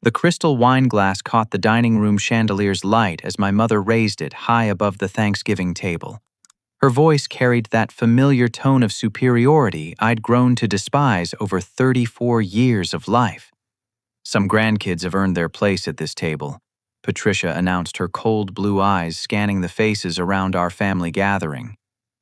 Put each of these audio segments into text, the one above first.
The crystal wine glass caught the dining room chandelier's light as my mother raised it high above the Thanksgiving table. Her voice carried that familiar tone of superiority I'd grown to despise over 34 years of life. "Some grandkids have earned their place at this table," Patricia announced, her cold blue eyes scanning the faces around our family gathering.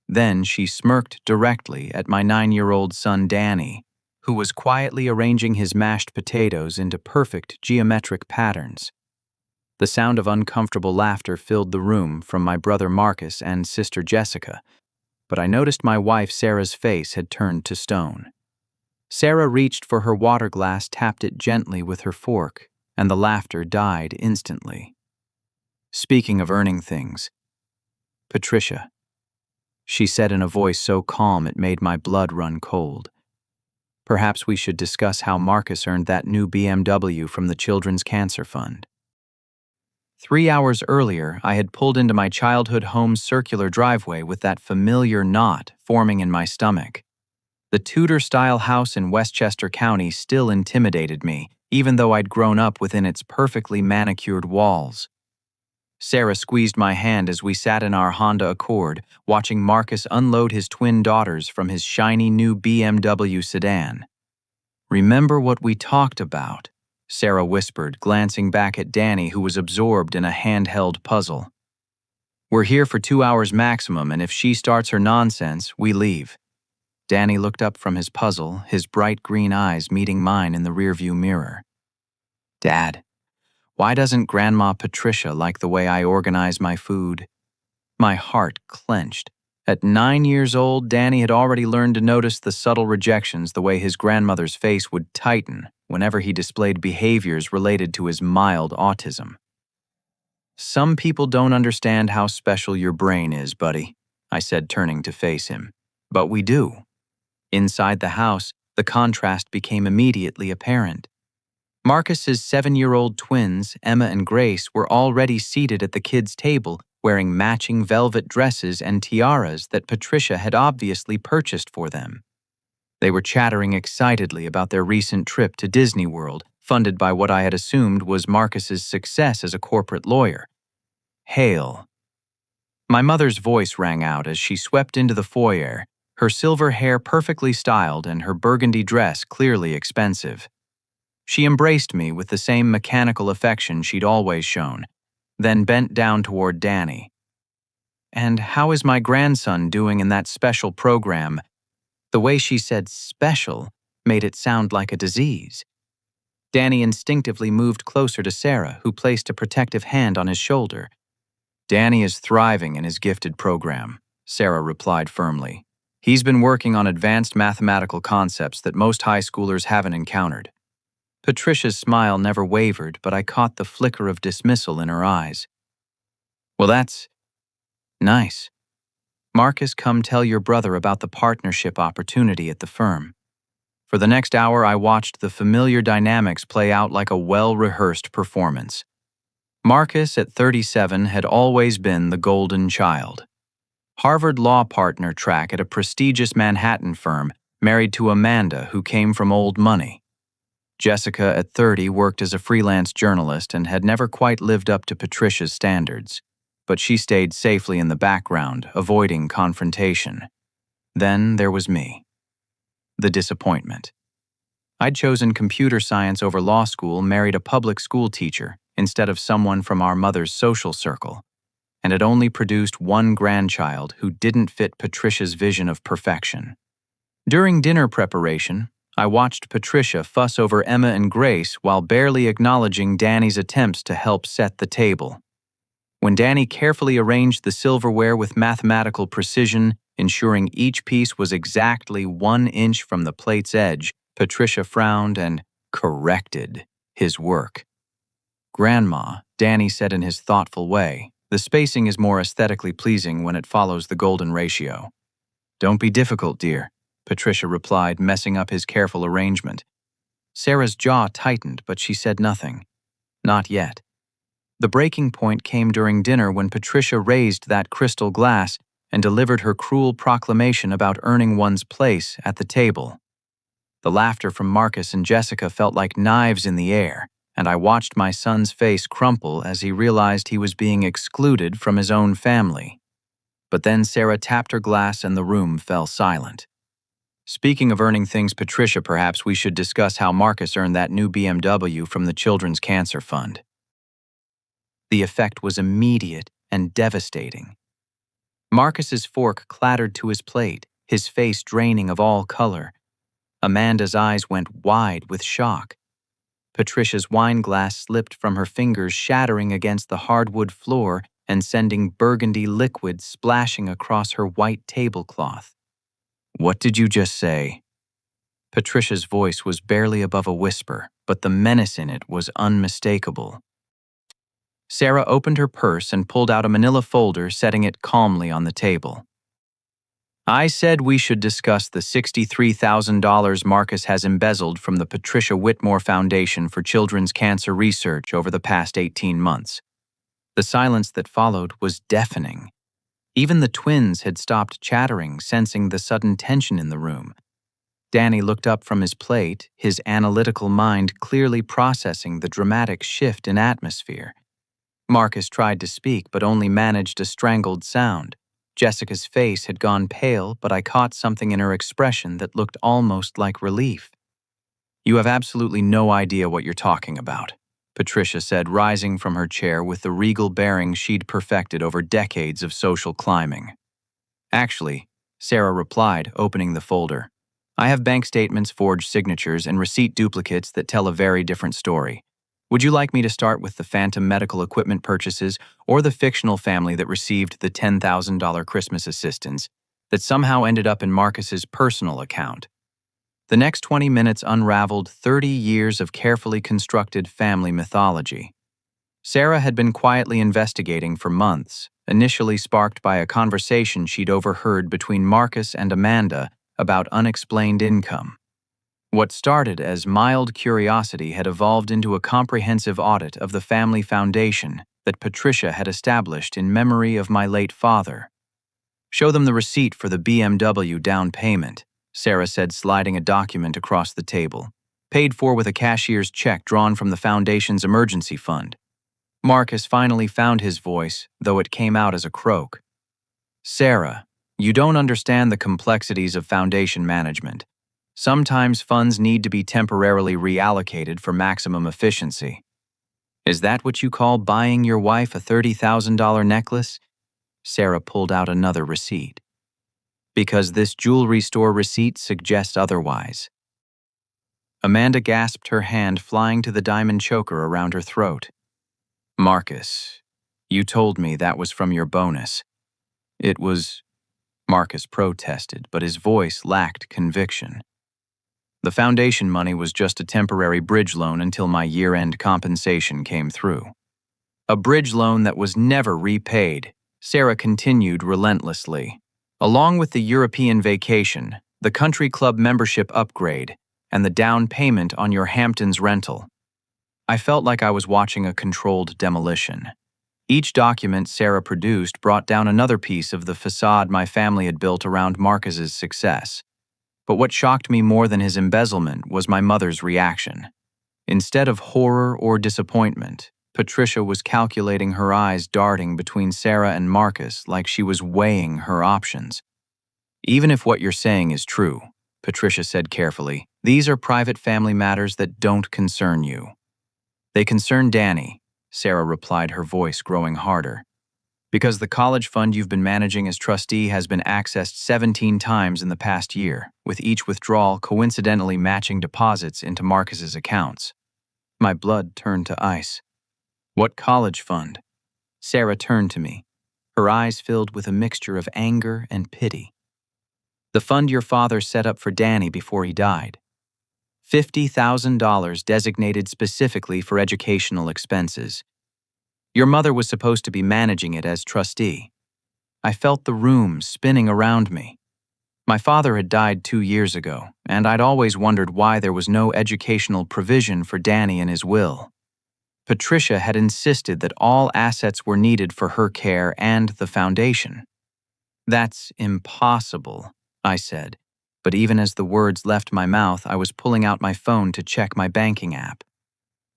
Then she smirked directly at my 9-year-old son Danny, who was quietly arranging his mashed potatoes into perfect geometric patterns. The sound of uncomfortable laughter filled the room from my brother Marcus and sister Jessica, but I noticed my wife Sarah's face had turned to stone. Sarah reached for her water glass, tapped it gently with her fork, and the laughter died instantly. "Speaking of earning things, Patricia," she said in a voice so calm it made my blood run cold, "perhaps we should discuss how Marcus earned that new BMW from the Children's Cancer Fund." 3 hours earlier, I had pulled into my childhood home's circular driveway with that familiar knot forming in my stomach. The Tudor-style house in Westchester County still intimidated me, even though I'd grown up within its perfectly manicured walls. Sarah squeezed my hand as we sat in our Honda Accord, watching Marcus unload his twin daughters from his shiny new BMW sedan. "Remember what we talked about?" Sarah whispered, glancing back at Danny, who was absorbed in a handheld puzzle. "We're here for 2 hours maximum, and if she starts her nonsense, we leave." Danny looked up from his puzzle, his bright green eyes meeting mine in the rearview mirror. "Dad, why doesn't Grandma Patricia like the way I organize my food?" My heart clenched. At 9 years old, Danny had already learned to notice the subtle rejections, the way his grandmother's face would tighten whenever he displayed behaviors related to his mild autism. "Some people don't understand how special your brain is, buddy," I said, turning to face him. "But we do." Inside the house, the contrast became immediately apparent. Marcus's 7-year-old twins, Emma and Grace, were already seated at the kids' table, wearing matching velvet dresses and tiaras that Patricia had obviously purchased for them. They were chattering excitedly about their recent trip to Disney World, funded by what I had assumed was Marcus's success as a corporate lawyer. "Hail." My mother's voice rang out as she swept into the foyer, her silver hair perfectly styled and her burgundy dress clearly expensive. She embraced me with the same mechanical affection she'd always shown, then bent down toward Danny. "And how is my grandson doing in that special program?" The way she said "special" made it sound like a disease. Danny instinctively moved closer to Sarah, who placed a protective hand on his shoulder. "Danny is thriving in his gifted program," Sarah replied firmly. "He's been working on advanced mathematical concepts that most high schoolers haven't encountered." Patricia's smile never wavered, but I caught the flicker of dismissal in her eyes. "Well, that's nice. Marcus, come tell your brother about the partnership opportunity at the firm." For the next hour, I watched the familiar dynamics play out like a well-rehearsed performance. Marcus, at 37, had always been the golden child. Harvard law partner track at a prestigious Manhattan firm, married to Amanda, who came from old money. Jessica, at 30, worked as a freelance journalist and had never quite lived up to Patricia's standards, but she stayed safely in the background, avoiding confrontation. Then there was me. The disappointment. I'd chosen computer science over law school, married a public school teacher instead of someone from our mother's social circle, and had only produced one grandchild who didn't fit Patricia's vision of perfection. During dinner preparation, I watched Patricia fuss over Emma and Grace while barely acknowledging Danny's attempts to help set the table. When Danny carefully arranged the silverware with mathematical precision, ensuring each piece was exactly 1 inch from the plate's edge, Patricia frowned and corrected his work. "Grandma," Danny said in his thoughtful way, "the spacing is more aesthetically pleasing when it follows the golden ratio." "Don't be difficult, dear," Patricia replied, messing up his careful arrangement. Sarah's jaw tightened, but she said nothing. Not yet. The breaking point came during dinner when Patricia raised that crystal glass and delivered her cruel proclamation about earning one's place at the table. The laughter from Marcus and Jessica felt like knives in the air, and I watched my son's face crumple as he realized he was being excluded from his own family. But then Sarah tapped her glass and the room fell silent. Speaking of earning things, Patricia, perhaps we should discuss how Marcus earned that new BMW from the Children's Cancer Fund. The effect was immediate and devastating. Marcus's fork clattered to his plate, his face draining of all color. Amanda's eyes went wide with shock. Patricia's wine glass slipped from her fingers, shattering against the hardwood floor and sending burgundy liquid splashing across her white tablecloth. "What did you just say?" Patricia's voice was barely above a whisper, but the menace in it was unmistakable. Sarah opened her purse and pulled out a manila folder, setting it calmly on the table. "I said we should discuss the $63,000 Marcus has embezzled from the Patricia Whitmore Foundation for Children's Cancer Research over the past 18 months. The silence that followed was deafening. Even the twins had stopped chattering, sensing the sudden tension in the room. Danny looked up from his plate, his analytical mind clearly processing the dramatic shift in atmosphere. Marcus tried to speak but only managed a strangled sound. Jessica's face had gone pale, but I caught something in her expression that looked almost like relief. "You have absolutely no idea what you're talking about," Patricia said, rising from her chair with the regal bearing she'd perfected over decades of social climbing. "Actually," Sarah replied, opening the folder, "I have bank statements, forged signatures, and receipt duplicates that tell a very different story. Would you like me to start with the phantom medical equipment purchases or the fictional family that received the $10,000 Christmas assistance that somehow ended up in Marcus's personal account?" The next 20 minutes unraveled 30 years of carefully constructed family mythology. Sarah had been quietly investigating for months, initially sparked by a conversation she'd overheard between Marcus and Amanda about unexplained income. What started as mild curiosity had evolved into a comprehensive audit of the family foundation that Patricia had established in memory of my late father. "Show them the receipt for the BMW down payment," Sarah said, sliding a document across the table. "Paid for with a cashier's check drawn from the foundation's emergency fund." Marcus finally found his voice, though it came out as a croak. "Sarah, you don't understand the complexities of foundation management. Sometimes funds need to be temporarily reallocated for maximum efficiency." "Is that what you call buying your wife a $30,000 necklace?" Sarah pulled out another receipt. "Because this jewelry store receipt suggests otherwise." Amanda gasped, her hand flying to the diamond choker around her throat. "Marcus, you told me that was from your bonus." "It was," Marcus protested, but his voice lacked conviction. "The foundation money was just a temporary bridge loan until my year-end compensation came through." "A bridge loan that was never repaid," Sarah continued relentlessly. "Along with the European vacation, the country club membership upgrade, and the down payment on your Hamptons rental." I felt like I was watching a controlled demolition. Each document Sarah produced brought down another piece of the facade my family had built around Marcus's success. But what shocked me more than his embezzlement was my mother's reaction. Instead of horror or disappointment, Patricia was calculating, her eyes darting between Sarah and Marcus like she was weighing her options. "Even if what you're saying is true," Patricia said carefully, "these are private family matters that don't concern you." "They concern Danny," Sarah replied, her voice growing harder. "Because the college fund you've been managing as trustee has been accessed 17 times in the past year, with each withdrawal coincidentally matching deposits into Marcus's accounts." My blood turned to ice. "What college fund?" Sarah turned to me, her eyes filled with a mixture of anger and pity. "The fund your father set up for Danny before he died. $50,000 designated specifically for educational expenses. Your mother was supposed to be managing it as trustee." I felt the room spinning around me. My father had died 2 years ago, and I'd always wondered why there was no educational provision for Danny in his will. Patricia had insisted that all assets were needed for her care and the foundation. "That's impossible," I said, but even as the words left my mouth, I was pulling out my phone to check my banking app.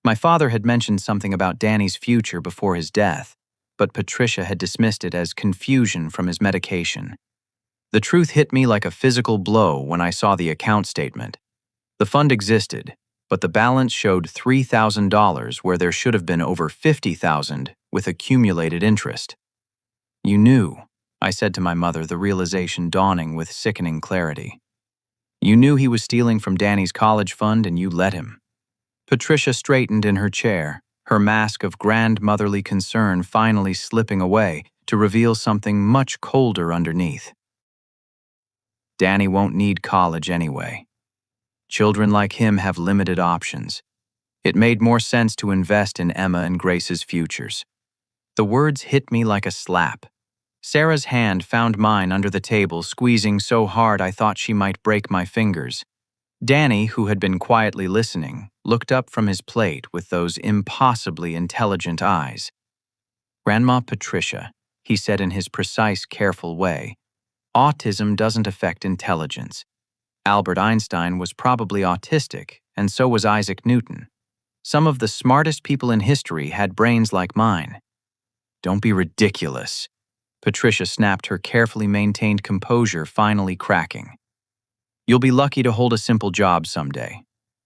My father had mentioned something about Danny's future before his death, but Patricia had dismissed it as confusion from his medication. The truth hit me like a physical blow when I saw the account statement. The fund existed, but the balance showed $3,000 where there should have been over $50,000 with accumulated interest. "You knew," I said to my mother, the realization dawning with sickening clarity. "You knew he was stealing from Danny's college fund and you let him." Patricia straightened in her chair, her mask of grandmotherly concern finally slipping away to reveal something much colder underneath. "Danny won't need college anyway. Children like him have limited options. It made more sense to invest in Emma and Grace's futures." The words hit me like a slap. Sarah's hand found mine under the table, squeezing so hard I thought she might break my fingers. Danny, who had been quietly listening, looked up from his plate with those impossibly intelligent eyes. "Grandma Patricia," he said in his precise, careful way, "autism doesn't affect intelligence. Albert Einstein was probably autistic, and so was Isaac Newton. Some of the smartest people in history had brains like mine." "Don't be ridiculous." Patricia snapped, her carefully maintained composure finally cracking. "You'll be lucky to hold a simple job someday.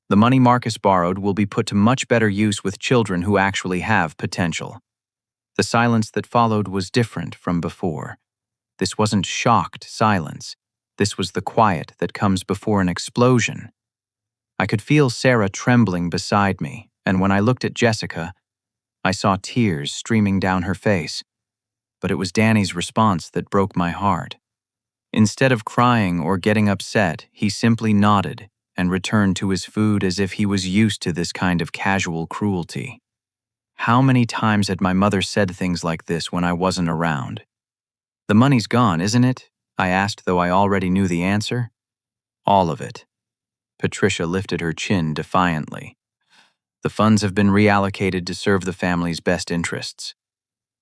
The money Marcus borrowed will be put to much better use with children who actually have potential." The silence that followed was different from before. This wasn't shocked silence. This was the quiet that comes before an explosion. I could feel Sarah trembling beside me, and when I looked at Jessica, I saw tears streaming down her face. But it was Danny's response that broke my heart. Instead of crying or getting upset, he simply nodded and returned to his food as if he was used to this kind of casual cruelty. How many times had my mother said things like this when I wasn't around? "The money's gone, isn't it?" I asked, though I already knew the answer. "All of it." Patricia lifted her chin defiantly. "The funds have been reallocated to serve the family's best interests."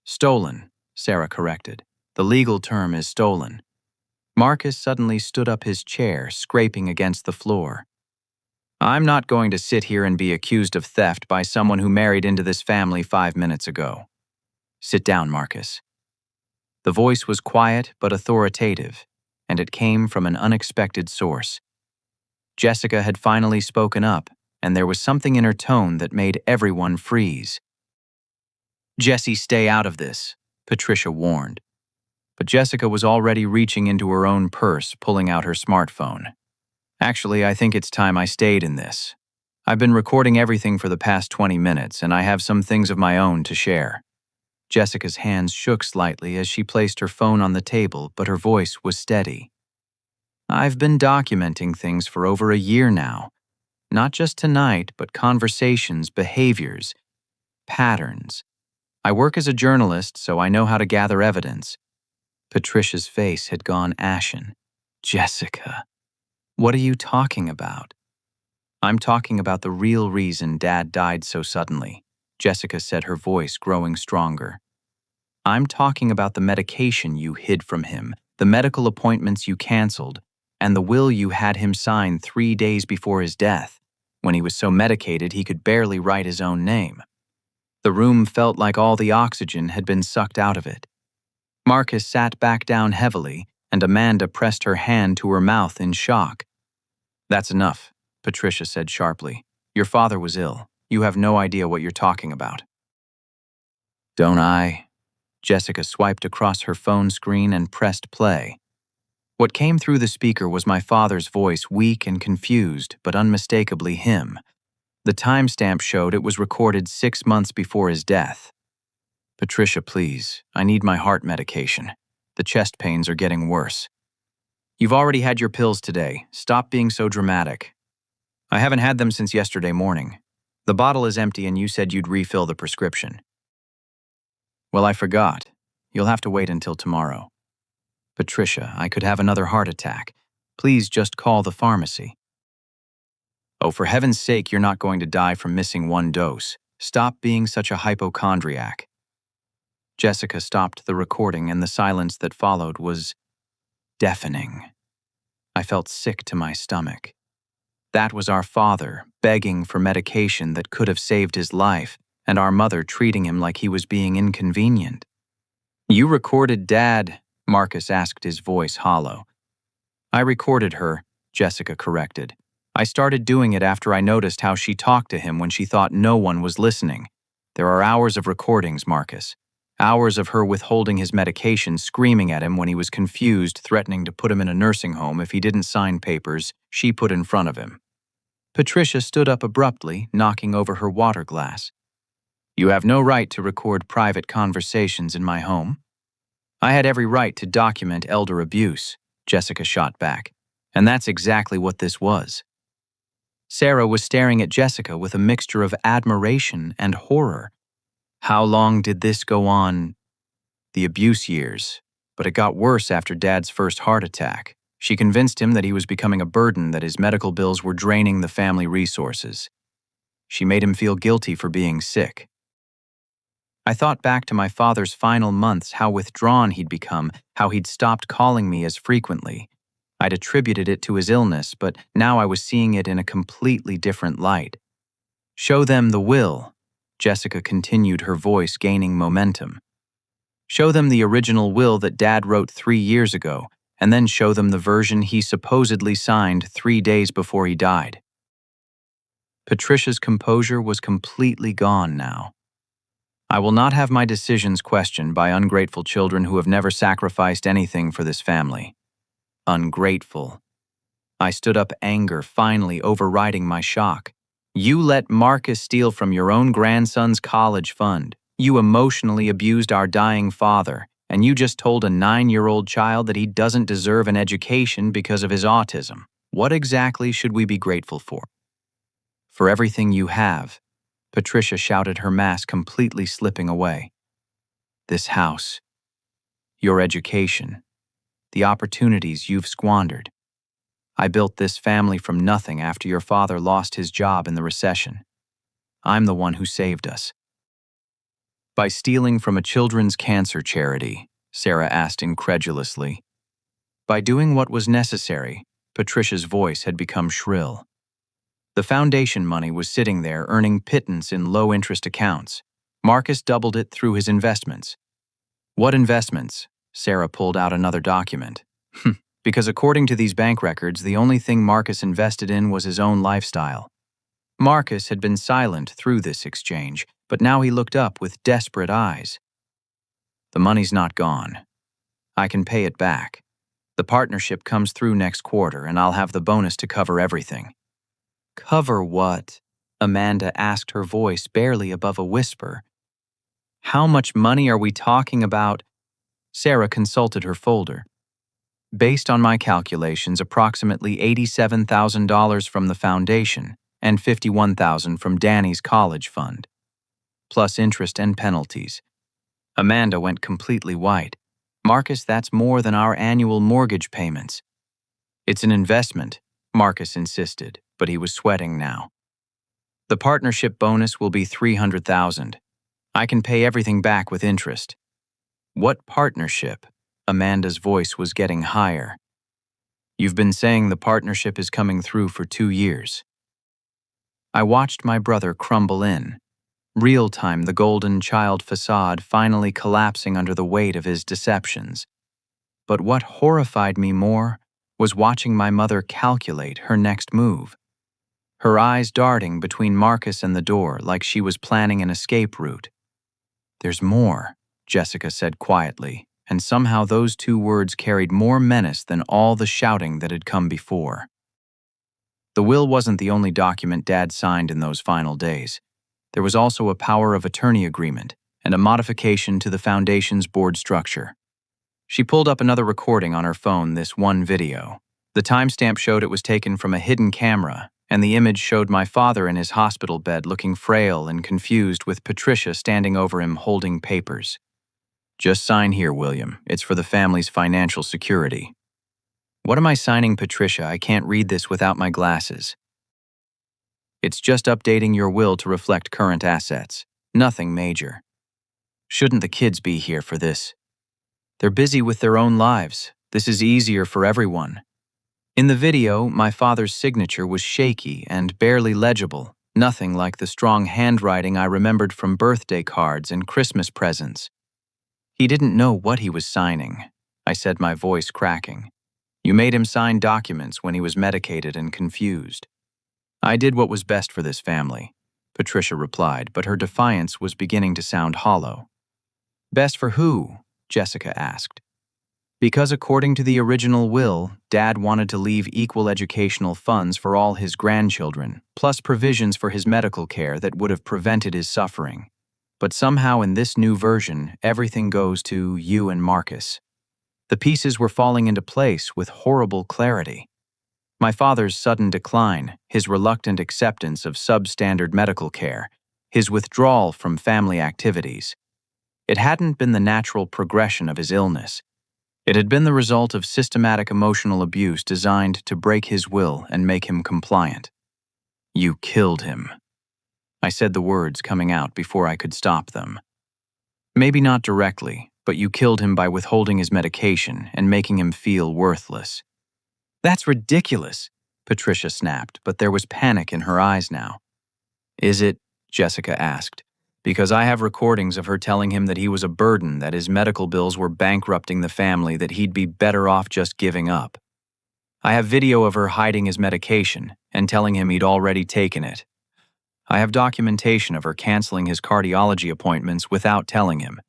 "Stolen," Sarah corrected. "The legal term is stolen." Marcus suddenly stood up his chair, scraping against the floor. "I'm not going to sit here and be accused of theft by someone who married into this family 5 minutes ago." "Sit down, Marcus." The voice was quiet but authoritative, and it came from an unexpected source. Jessica had finally spoken up, and there was something in her tone that made everyone freeze. "Jessie, stay out of this," Patricia warned. But Jessica was already reaching into her own purse, pulling out her smartphone. "Actually, I think it's time I stayed in this. I've been recording everything for the past 20 minutes, and I have some things of my own to share." Jessica's hands shook slightly as she placed her phone on the table, but her voice was steady. "I've been documenting things for over a year now. Not just tonight, but conversations, behaviors, patterns. I work as a journalist, so I know how to gather evidence." Patricia's face had gone ashen. "Jessica, what are you talking about?" "I'm talking about the real reason Dad died so suddenly," Jessica said, her voice growing stronger. "I'm talking about the medication you hid from him, the medical appointments you canceled, and the will you had him sign 3 days before his death, when he was so medicated he could barely write his own name. The room felt like all the oxygen had been sucked out of it." Marcus sat back down heavily, and Amanda pressed her hand to her mouth in shock. "That's enough," Patricia said sharply. "Your father was ill. You have no idea what you're talking about." "Don't I?" Jessica swiped across her phone screen and pressed play. What came through the speaker was my father's voice, weak and confused, but unmistakably him. The timestamp showed it was recorded 6 months before his death. "Patricia, please, I need my heart medication. The chest pains are getting worse." "You've already had your pills today. Stop being so dramatic." "I haven't had them since yesterday morning. The bottle is empty and you said you'd refill the prescription." "Well, I forgot. You'll have to wait until tomorrow." "Patricia, I could have another heart attack. Please just call the pharmacy." "Oh, for heaven's sake, you're not going to die from missing 1 dose. Stop being such a hypochondriac." Jessica stopped the recording, and the silence that followed was deafening. I felt sick to my stomach. That was our father, begging for medication that could have saved his life, and our mother treating him like he was being inconvenient. "You recorded Dad," Marcus asked, his voice hollow. "I recorded her," Jessica corrected. "I started doing it after I noticed how she talked to him when she thought no one was listening. There are hours of recordings, Marcus. Hours of her withholding his medication, screaming at him when he was confused, threatening to put him in a nursing home if he didn't sign papers she put in front of him." Patricia stood up abruptly, knocking over her water glass. "You have no right to record private conversations in my home." "I had every right to document elder abuse," Jessica shot back. "And that's exactly what this was." Sarah was staring at Jessica with a mixture of admiration and horror. "How long did this go on?" "The abuse years. But it got worse after Dad's first heart attack. She convinced him that he was becoming a burden, that his medical bills were draining the family resources. She made him feel guilty for being sick." I thought back to my father's final months, how withdrawn he'd become, how he'd stopped calling me as frequently. I'd attributed it to his illness, but now I was seeing it in a completely different light. "Show them the will," Jessica continued, her voice gaining momentum. "Show them the original will that Dad wrote 3 years ago, and then show them the version he supposedly signed 3 days before he died." Patricia's composure was completely gone now. "I will not have my decisions questioned by ungrateful children who have never sacrificed anything for this family." Ungrateful. I stood up, anger finally overriding my shock. "You let Marcus steal from your own grandson's college fund. You emotionally abused our dying father, and you just told a 9-year-old child that he doesn't deserve an education because of his autism. What exactly should we be grateful for?" "For everything you have," Patricia shouted, her mask completely slipping away. "This house, your education, the opportunities you've squandered. I built this family from nothing after your father lost his job in the recession. I'm the one who saved us." "By stealing from a children's cancer charity?" Sarah asked incredulously. "By doing what was necessary." Patricia's voice had become shrill. "The foundation money was sitting there earning pittance in low-interest accounts. Marcus doubled it through his investments." "What investments?" Sarah pulled out another document. "Because according to these bank records, the only thing Marcus invested in was his own lifestyle." Marcus had been silent through this exchange, but now he looked up with desperate eyes. "The money's not gone. I can pay it back. The partnership comes through next quarter, and I'll have the bonus to cover everything." "Cover what?" Amanda asked, her voice barely above a whisper. "How much money are we talking about?" Sarah consulted her folder. "Based on my calculations, approximately $87,000 from the foundation and $51,000 from Danny's college fund, plus interest and penalties." Amanda went completely white. "Marcus, that's more than our annual mortgage payments." "It's an investment," Marcus insisted, but he was sweating now. "The partnership bonus will be $300,000. I can pay everything back with interest." "What partnership?" Amanda's voice was getting higher. "You've been saying the partnership is coming through for 2 years." I watched my brother crumble in. Real-time, the golden child facade finally collapsing under the weight of his deceptions. But what horrified me more was watching my mother calculate her next move. Her eyes darting between Marcus and the door like she was planning an escape route. "There's more," Jessica said quietly, and somehow those 2 words carried more menace than all the shouting that had come before. The will wasn't the only document Dad signed in those final days. There was also a power of attorney agreement and a modification to the foundation's board structure. She pulled up another recording on her phone, this one video. The timestamp showed it was taken from a hidden camera, and the image showed my father in his hospital bed looking frail and confused, with Patricia standing over him holding papers. "Just sign here, William. It's for the family's financial security." "What am I signing, Patricia? I can't read this without my glasses." "It's just updating your will to reflect current assets. Nothing major." "Shouldn't the kids be here for this?" "They're busy with their own lives. This is easier for everyone." In the video, my father's signature was shaky and barely legible, nothing like the strong handwriting I remembered from birthday cards and Christmas presents. He didn't know what he was signing, I said, my voice cracking. You made him sign documents when he was medicated and confused. I did what was best for this family, Patricia replied, but her defiance was beginning to sound hollow. Best for who? Jessica asked. Because according to the original will, Dad wanted to leave equal educational funds for all his grandchildren, plus provisions for his medical care that would have prevented his suffering. But somehow in this new version, everything goes to you and Marcus. The pieces were falling into place with horrible clarity. My father's sudden decline, his reluctant acceptance of substandard medical care, his withdrawal from family activities. It hadn't been the natural progression of his illness. It had been the result of systematic emotional abuse designed to break his will and make him compliant. You killed him. I said the words coming out before I could stop them. Maybe not directly, but you killed him by withholding his medication and making him feel worthless. That's ridiculous, Patricia snapped, but there was panic in her eyes now. Is it? Jessica asked. Because I have recordings of her telling him that he was a burden, that his medical bills were bankrupting the family, that he'd be better off just giving up. I have video of her hiding his medication and telling him he'd already taken it. I have documentation of her canceling his cardiology appointments without telling him.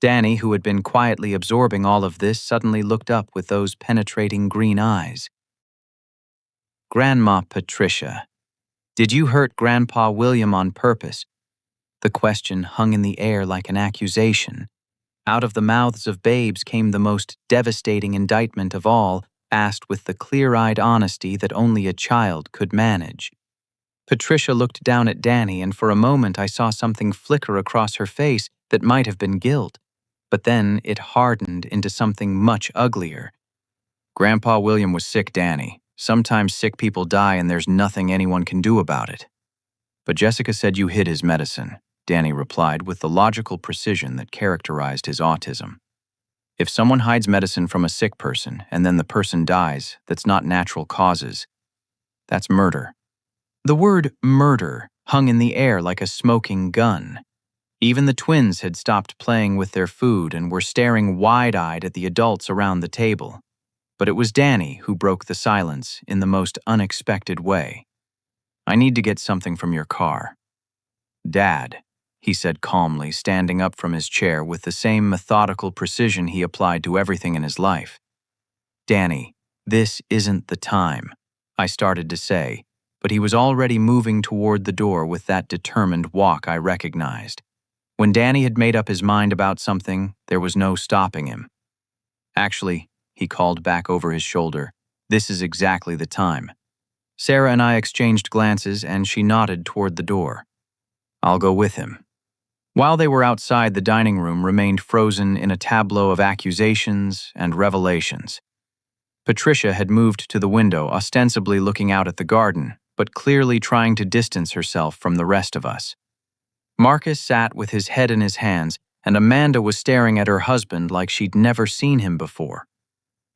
Danny, who had been quietly absorbing all of this, suddenly looked up with those penetrating green eyes. Grandma Patricia, did you hurt Grandpa William on purpose? The question hung in the air like an accusation. Out of the mouths of babes came the most devastating indictment of all, asked with the clear-eyed honesty that only a child could manage. Patricia looked down at Danny, and for a moment I saw something flicker across her face that might have been guilt. But then it hardened into something much uglier. Grandpa William was sick, Danny. Sometimes sick people die and there's nothing anyone can do about it. But Jessica said you hid his medicine, Danny replied with the logical precision that characterized his autism. If someone hides medicine from a sick person and then the person dies, that's not natural causes. That's murder. The word murder hung in the air like a smoking gun. Even the twins had stopped playing with their food and were staring wide-eyed at the adults around the table. But it was Danny who broke the silence in the most unexpected way. I need to get something from your car. Dad, he said calmly, standing up from his chair with the same methodical precision he applied to everything in his life. Danny, this isn't the time, I started to say, but he was already moving toward the door with that determined walk I recognized. When Danny had made up his mind about something, there was no stopping him. Actually, he called back over his shoulder, this is exactly the time. Sarah and I exchanged glances and she nodded toward the door. I'll go with him. While they were outside, the dining room remained frozen in a tableau of accusations and revelations. Patricia had moved to the window, ostensibly looking out at the garden, but clearly trying to distance herself from the rest of us. Marcus sat with his head in his hands, and Amanda was staring at her husband like she'd never seen him before.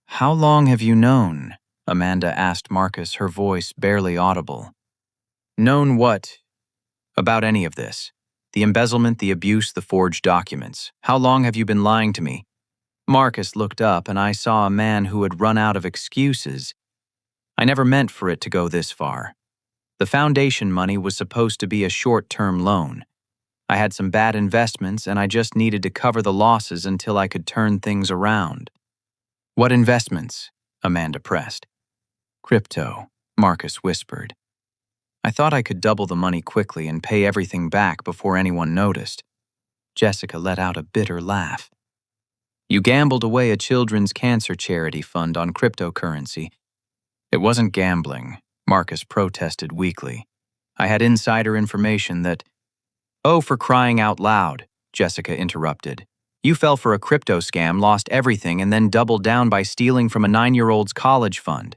How long have you known? Amanda asked Marcus, her voice barely audible. Known what? About any of this. The embezzlement, the abuse, the forged documents. How long have you been lying to me? Marcus looked up, and I saw a man who had run out of excuses. I never meant for it to go this far. The foundation money was supposed to be a short-term loan. I had some bad investments, and I just needed to cover the losses until I could turn things around. What investments? Amanda pressed. Crypto, Marcus whispered. I thought I could double the money quickly and pay everything back before anyone noticed. Jessica let out a bitter laugh. You gambled away a children's cancer charity fund on cryptocurrency. It wasn't gambling, Marcus protested weakly. I had insider information that… Oh, for crying out loud, Jessica interrupted. You fell for a crypto scam, lost everything, and then doubled down by stealing from a 9-year-old's college fund.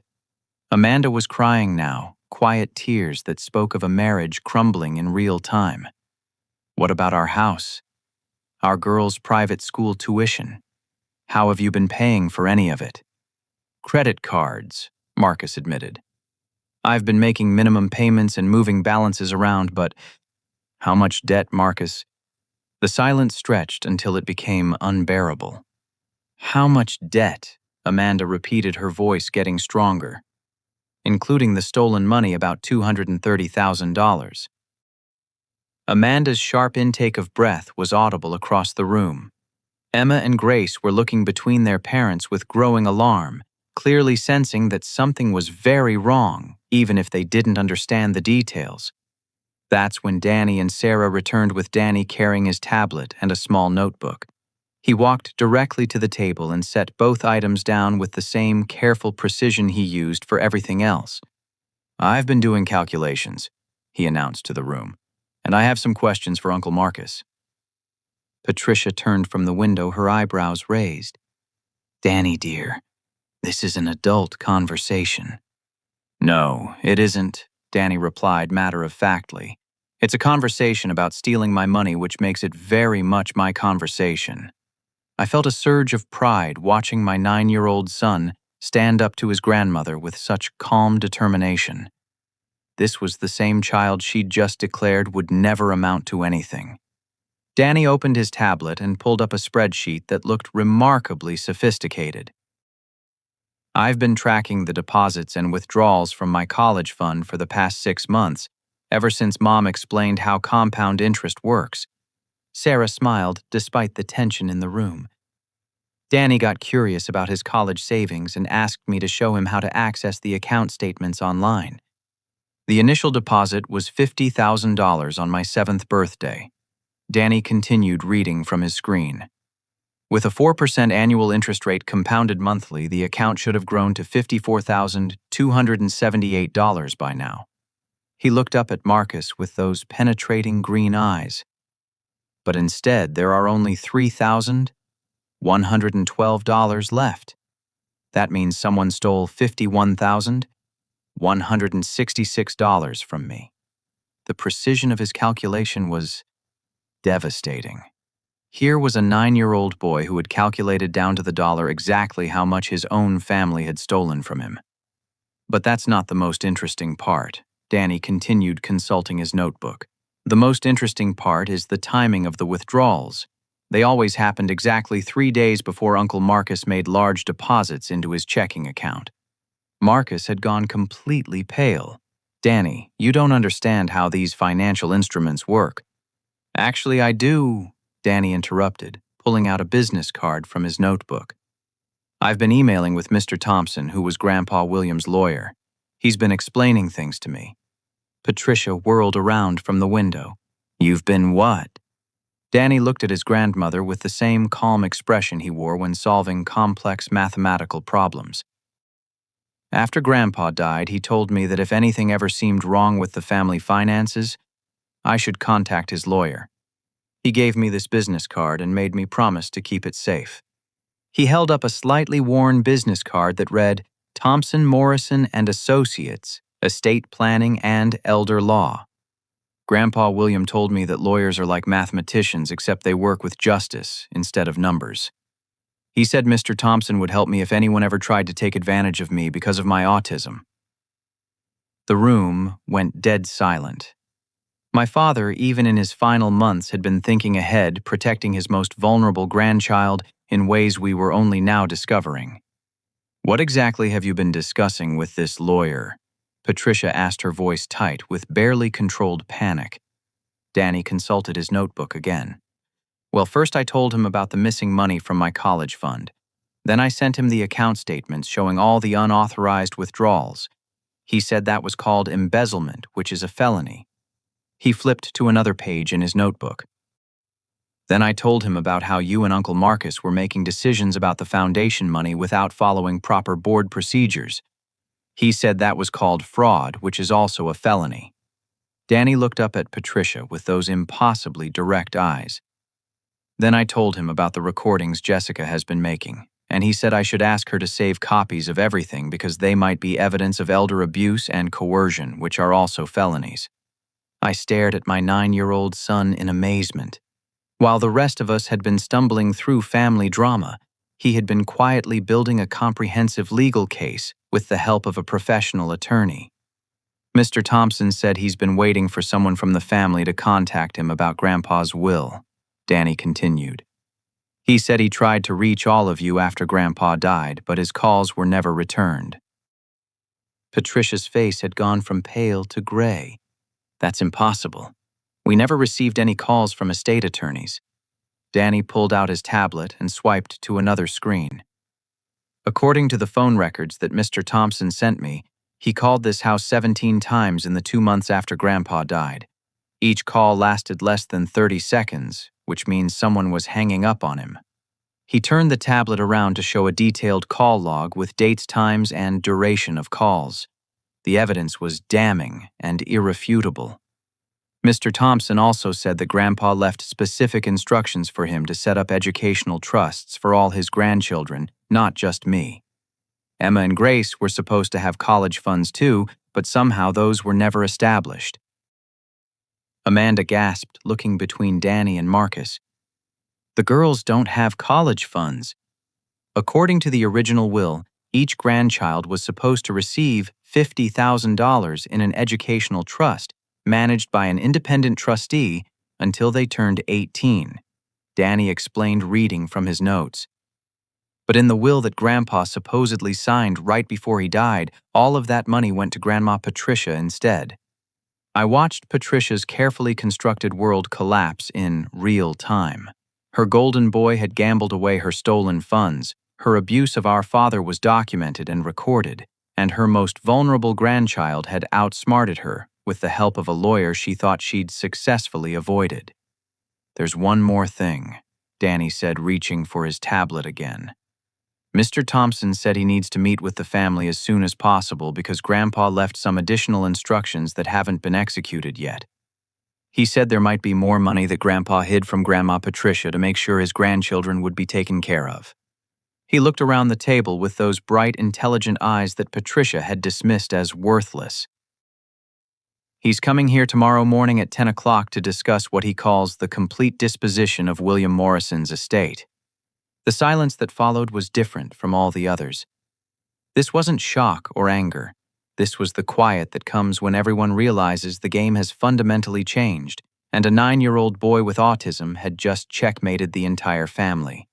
Amanda was crying now, quiet tears that spoke of a marriage crumbling in real time. What about our house? Our girls' private school tuition? How have you been paying for any of it? Credit cards, Marcus admitted. I've been making minimum payments and moving balances around, but how much debt, Marcus? The silence stretched until it became unbearable. How much debt? Amanda repeated, her voice getting stronger. Including the stolen money, about $230,000. Amanda's sharp intake of breath was audible across the room. Emma and Grace were looking between their parents with growing alarm, clearly sensing that something was very wrong, even if they didn't understand the details. That's when Danny and Sarah returned with Danny carrying his tablet and a small notebook. He walked directly to the table and set both items down with the same careful precision he used for everything else. "I've been doing calculations," he announced to the room, "and I have some questions for Uncle Marcus." Patricia turned from the window, her eyebrows raised. "Danny, dear, this is an adult conversation." "No, it isn't," Danny replied matter-of-factly. "It's a conversation about stealing my money, which makes it very much my conversation." I felt a surge of pride watching my 9-year-old son stand up to his grandmother with such calm determination. This was the same child she'd just declared would never amount to anything. Danny opened his tablet and pulled up a spreadsheet that looked remarkably sophisticated. "I've been tracking the deposits and withdrawals from my college fund for the past 6 months, ever since Mom explained how compound interest works." Sarah smiled despite the tension in the room. Danny got curious about his college savings and asked me to show him how to access the account statements online. "The initial deposit was $50,000 on my 7th birthday." Danny continued reading from his screen. "With a 4% annual interest rate compounded monthly, the account should have grown to $54,278 by now." He looked up at Marcus with those penetrating green eyes. "But instead, there are only $3,112 left. That means someone stole $51,166 from me." The precision of his calculation was devastating. Here was a 9-year-old boy who had calculated down to the dollar exactly how much his own family had stolen from him. "But that's not the most interesting part," Danny continued, consulting his notebook. "The most interesting part is the timing of the withdrawals. They always happened exactly 3 days before Uncle Marcus made large deposits into his checking account." Marcus had gone completely pale. "Danny, you don't understand how these financial instruments work." "Actually, I do," Danny interrupted, pulling out a business card from his notebook. "I've been emailing with Mr. Thompson, who was Grandpa William's lawyer. He's been explaining things to me." Patricia whirled around from the window. "You've been what?" Danny looked at his grandmother with the same calm expression he wore when solving complex mathematical problems. "After Grandpa died, he told me that if anything ever seemed wrong with the family finances, I should contact his lawyer. He gave me this business card and made me promise to keep it safe." He held up a slightly worn business card that read, "Thompson, Morrison and Associates, Estate Planning and Elder Law." "Grandpa William told me that lawyers are like mathematicians, except they work with justice instead of numbers. He said Mr. Thompson would help me if anyone ever tried to take advantage of me because of my autism." The room went dead silent. My father, even in his final months, had been thinking ahead, protecting his most vulnerable grandchild in ways we were only now discovering. "What exactly have you been discussing with this lawyer?" Patricia asked, her voice tight with barely controlled panic. Danny consulted his notebook again. "Well, first I told him about the missing money from my college fund. Then I sent him the account statements showing all the unauthorized withdrawals. He said that was called embezzlement, which is a felony." He flipped to another page in his notebook. "Then I told him about how you and Uncle Marcus were making decisions about the foundation money without following proper board procedures. He said that was called fraud, which is also a felony." Danny looked up at Patricia with those impossibly direct eyes. "Then I told him about the recordings Jessica has been making, and he said I should ask her to save copies of everything because they might be evidence of elder abuse and coercion, which are also felonies." I stared at my 9-year-old son in amazement. While the rest of us had been stumbling through family drama, he had been quietly building a comprehensive legal case with the help of a professional attorney. Mr. Thompson said he's been waiting for someone from the family to contact him about Grandpa's will, Danny continued. He said he tried to reach all of you after Grandpa died, but his calls were never returned. Patricia's face had gone from pale to gray. That's impossible. We never received any calls from estate attorneys. Danny pulled out his tablet and swiped to another screen. According to the phone records that Mr. Thompson sent me, he called this house 17 times in the 2 months after Grandpa died. Each call lasted less than 30 seconds, which means someone was hanging up on him. He turned the tablet around to show a detailed call log with dates, times, and duration of calls. The evidence was damning and irrefutable. Mr. Thompson also said that Grandpa left specific instructions for him to set up educational trusts for all his grandchildren, not just me. Emma and Grace were supposed to have college funds too, but somehow those were never established. Amanda gasped, looking between Danny and Marcus. The girls don't have college funds. According to the original will, each grandchild was supposed to receive $50,000 in an educational trust managed by an independent trustee until they turned 18. Danny explained, reading from his notes. But in the will that Grandpa supposedly signed right before he died, all of that money went to Grandma Patricia instead. I watched Patricia's carefully constructed world collapse in real time. Her golden boy had gambled away her stolen funds, her abuse of our father was documented and recorded, and her most vulnerable grandchild had outsmarted her with the help of a lawyer she thought she'd successfully avoided. There's one more thing, Danny said, reaching for his tablet again. Mr. Thompson said he needs to meet with the family as soon as possible because Grandpa left some additional instructions that haven't been executed yet. He said there might be more money that Grandpa hid from Grandma Patricia to make sure his grandchildren would be taken care of. He looked around the table with those bright, intelligent eyes that Patricia had dismissed as worthless. He's coming here tomorrow morning at 10 o'clock to discuss what he calls the complete disposition of William Morrison's estate. The silence that followed was different from all the others. This wasn't shock or anger. This was the quiet that comes when everyone realizes the game has fundamentally changed, and a 9-year-old boy with autism had just checkmated the entire family.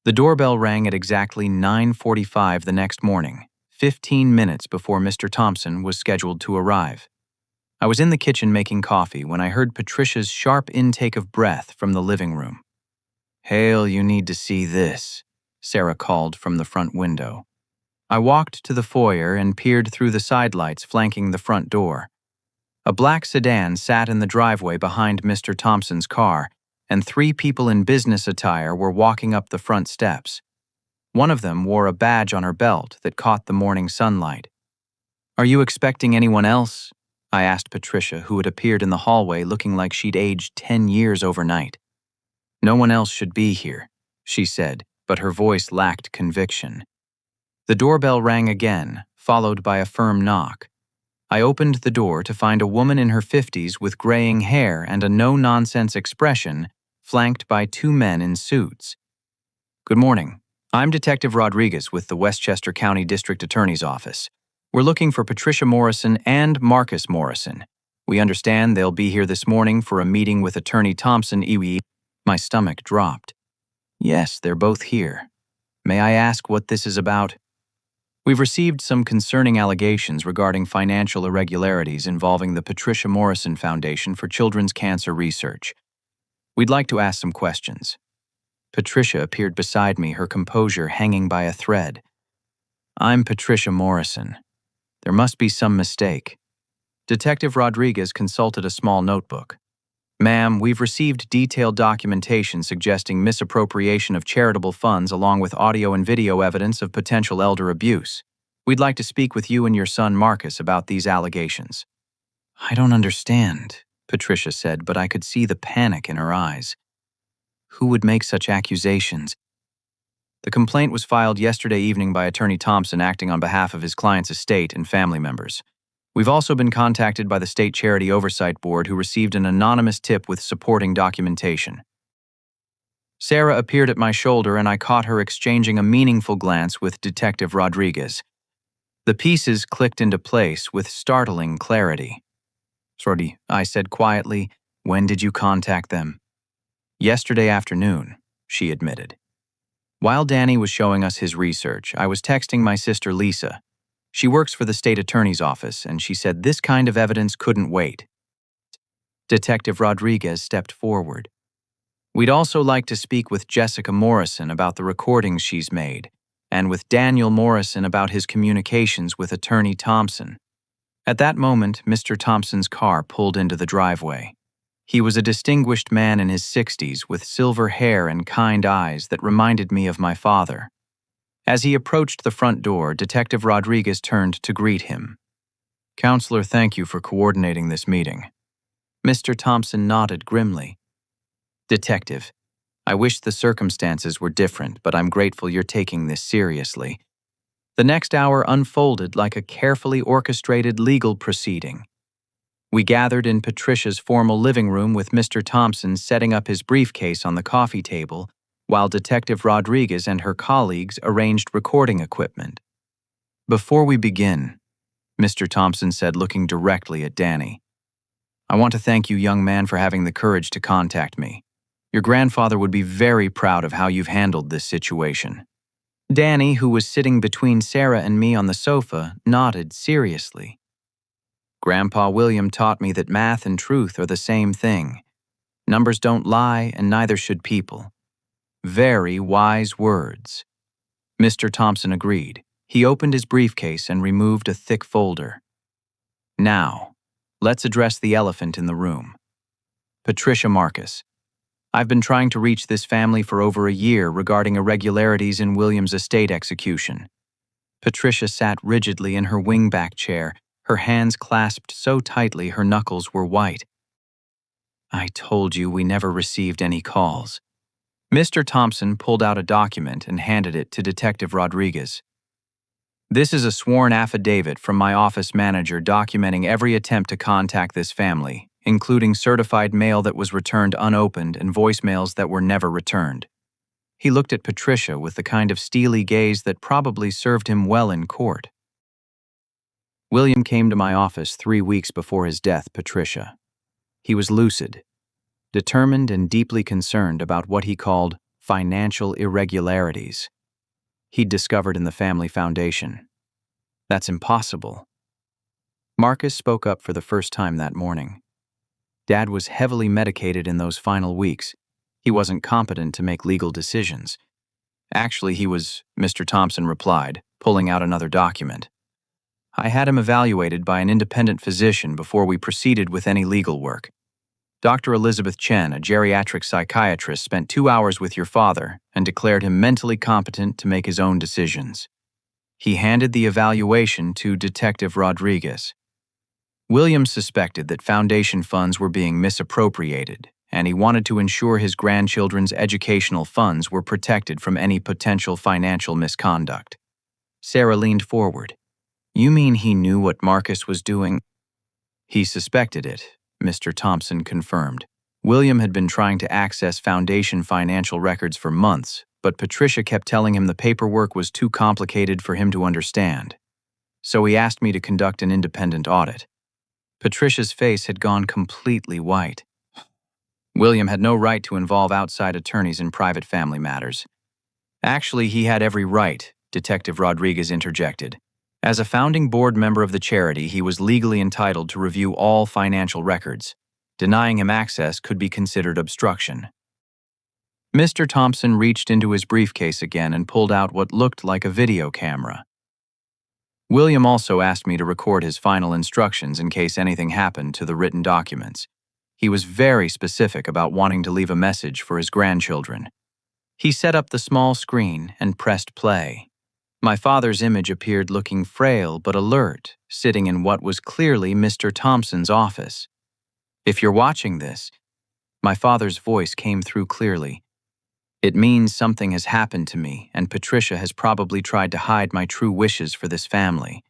The doorbell rang at exactly 9:45 the next morning, 15 minutes before Mr. Thompson was scheduled to arrive. I was in the kitchen making coffee when I heard Patricia's sharp intake of breath from the living room. "Hale, you need to see this," Sarah called from the front window. I walked to the foyer and peered through the sidelights flanking the front door. A black sedan sat in the driveway behind Mr. Thompson's car, and 3 people in business attire were walking up the front steps. One of them wore a badge on her belt that caught the morning sunlight. "Are you expecting anyone else?" I asked Patricia, who had appeared in the hallway looking like she'd aged 10 years overnight. "No one else should be here," she said, but her voice lacked conviction. The doorbell rang again, followed by a firm knock. I opened the door to find a woman in her 50s with graying hair and a no-nonsense expression, flanked by 2 men in suits. "Good morning. I'm Detective Rodriguez with the Westchester County District Attorney's Office. We're looking for Patricia Morrison and Marcus Morrison. We understand they'll be here this morning for a meeting with Attorney Thompson." My stomach dropped. "Yes, they're both here. May I ask what this is about?" "We've received some concerning allegations regarding financial irregularities involving the Patricia Morrison Foundation for Children's Cancer Research. We'd like to ask some questions." Patricia appeared beside me, her composure hanging by a thread. "I'm Patricia Morrison. There must be some mistake." Detective Rodriguez consulted a small notebook. "Ma'am, we've received detailed documentation suggesting misappropriation of charitable funds along with audio and video evidence of potential elder abuse. We'd like to speak with you and your son Marcus about these allegations." "I don't understand," Patricia said, but I could see the panic in her eyes. "Who would make such accusations?" "The complaint was filed yesterday evening by Attorney Thompson acting on behalf of his client's estate and family members. We've also been contacted by the State Charity Oversight Board, who received an anonymous tip with supporting documentation." Sarah appeared at my shoulder and I caught her exchanging a meaningful glance with Detective Rodriguez. The pieces clicked into place with startling clarity. "Sorry," I said quietly. "When did you contact them?" "Yesterday afternoon," she admitted. While Danny was showing us his research, I was texting my sister Lisa. She works for the state attorney's office, and she said this kind of evidence couldn't wait. Detective Rodriguez stepped forward. "We'd also like to speak with Jessica Morrison about the recordings she's made, and with Daniel Morrison about his communications with Attorney Thompson." At that moment, Mr. Thompson's car pulled into the driveway. He was a distinguished man in his 60s with silver hair and kind eyes that reminded me of my father. As he approached the front door, Detective Rodriguez turned to greet him. "Counselor, thank you for coordinating this meeting." Mr. Thompson nodded grimly. "Detective, I wish the circumstances were different, but I'm grateful you're taking this seriously." The next hour unfolded like a carefully orchestrated legal proceeding. We gathered in Patricia's formal living room with Mr. Thompson setting up his briefcase on the coffee table, while Detective Rodriguez and her colleagues arranged recording equipment. "Before we begin," Mr. Thompson said, looking directly at Danny, "I want to thank you, young man, for having the courage to contact me. Your grandfather would be very proud of how you've handled this situation." Danny, who was sitting between Sarah and me on the sofa, nodded seriously. "Grandpa William taught me that math and truth are the same thing. Numbers don't lie, and neither should people." Very wise words. Mr. Thompson agreed. He opened his briefcase and removed a thick folder. "Now, let's address the elephant in the room. Patricia Marcus. I've been trying to reach this family for over a year regarding irregularities in William's estate execution." Patricia sat rigidly in her wingback chair, her hands clasped so tightly her knuckles were white. "I told you we never received any calls." Mr. Thompson pulled out a document and handed it to Detective Rodriguez. "This is a sworn affidavit from my office manager documenting every attempt to contact this family, including certified mail that was returned unopened and voicemails that were never returned." He looked at Patricia with the kind of steely gaze that probably served him well in court. "William came to my office 3 weeks before his death, Patricia. He was lucid, determined and deeply concerned about what he called financial irregularities he'd discovered in the family foundation. That's impossible." Marcus spoke up for the first time that morning. "Dad was heavily medicated in those final weeks. He wasn't competent to make legal decisions." "Actually, he was," Mr. Thompson replied, pulling out another document. "I had him evaluated by an independent physician before we proceeded with any legal work. Dr. Elizabeth Chen, a geriatric psychiatrist, spent 2 hours with your father and declared him mentally competent to make his own decisions." He handed the evaluation to Detective Rodriguez. "William suspected that foundation funds were being misappropriated, and he wanted to ensure his grandchildren's educational funds were protected from any potential financial misconduct." Sarah leaned forward. "You mean he knew what Marcus was doing?" "He suspected it," Mr. Thompson confirmed. "William had been trying to access foundation financial records for months, but Patricia kept telling him the paperwork was too complicated for him to understand. So he asked me to conduct an independent audit." Patricia's face had gone completely white. "William had no right to involve outside attorneys in private family matters." "Actually, he had every right," Detective Rodriguez interjected. "As a founding board member of the charity, he was legally entitled to review all financial records. Denying him access could be considered obstruction." Mr. Thompson reached into his briefcase again and pulled out what looked like a video camera. "William also asked me to record his final instructions in case anything happened to the written documents. He was very specific about wanting to leave a message for his grandchildren." He set up the small screen and pressed play. My father's image appeared looking frail but alert, sitting in what was clearly Mr. Thompson's office. "If you're watching this," my father's voice came through clearly, "it means something has happened to me, and Patricia has probably tried to hide my true wishes for this family."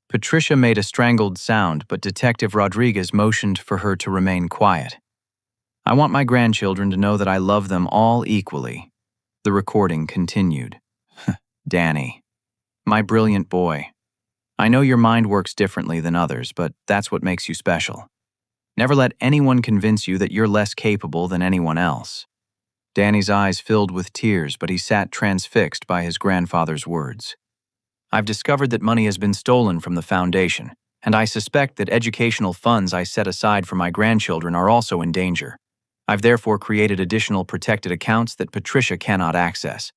Patricia made a strangled sound, but Detective Rodriguez motioned for her to remain quiet. "I want my grandchildren to know that I love them all equally." The recording continued. "Danny, my brilliant boy, I know your mind works differently than others, but that's what makes you special. Never let anyone convince you that you're less capable than anyone else." Danny's eyes filled with tears, but he sat transfixed by his grandfather's words. "I've discovered that money has been stolen from the foundation, and I suspect that educational funds I set aside for my grandchildren are also in danger. I've therefore created additional protected accounts that Patricia cannot access."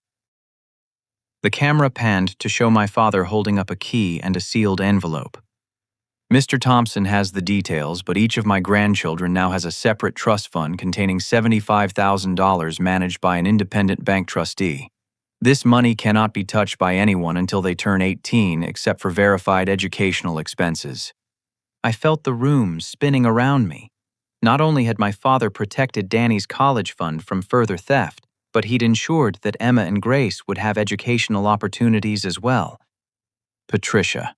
The camera panned to show my father holding up a key and a sealed envelope. "Mr. Thompson has the details, but each of my grandchildren now has a separate trust fund containing $75,000 managed by an independent bank trustee. This money cannot be touched by anyone until they turn 18 except for verified educational expenses." I felt the room spinning around me. Not only had my father protected Danny's college fund from further theft, but he'd ensured that Emma and Grace would have educational opportunities as well. "Patricia."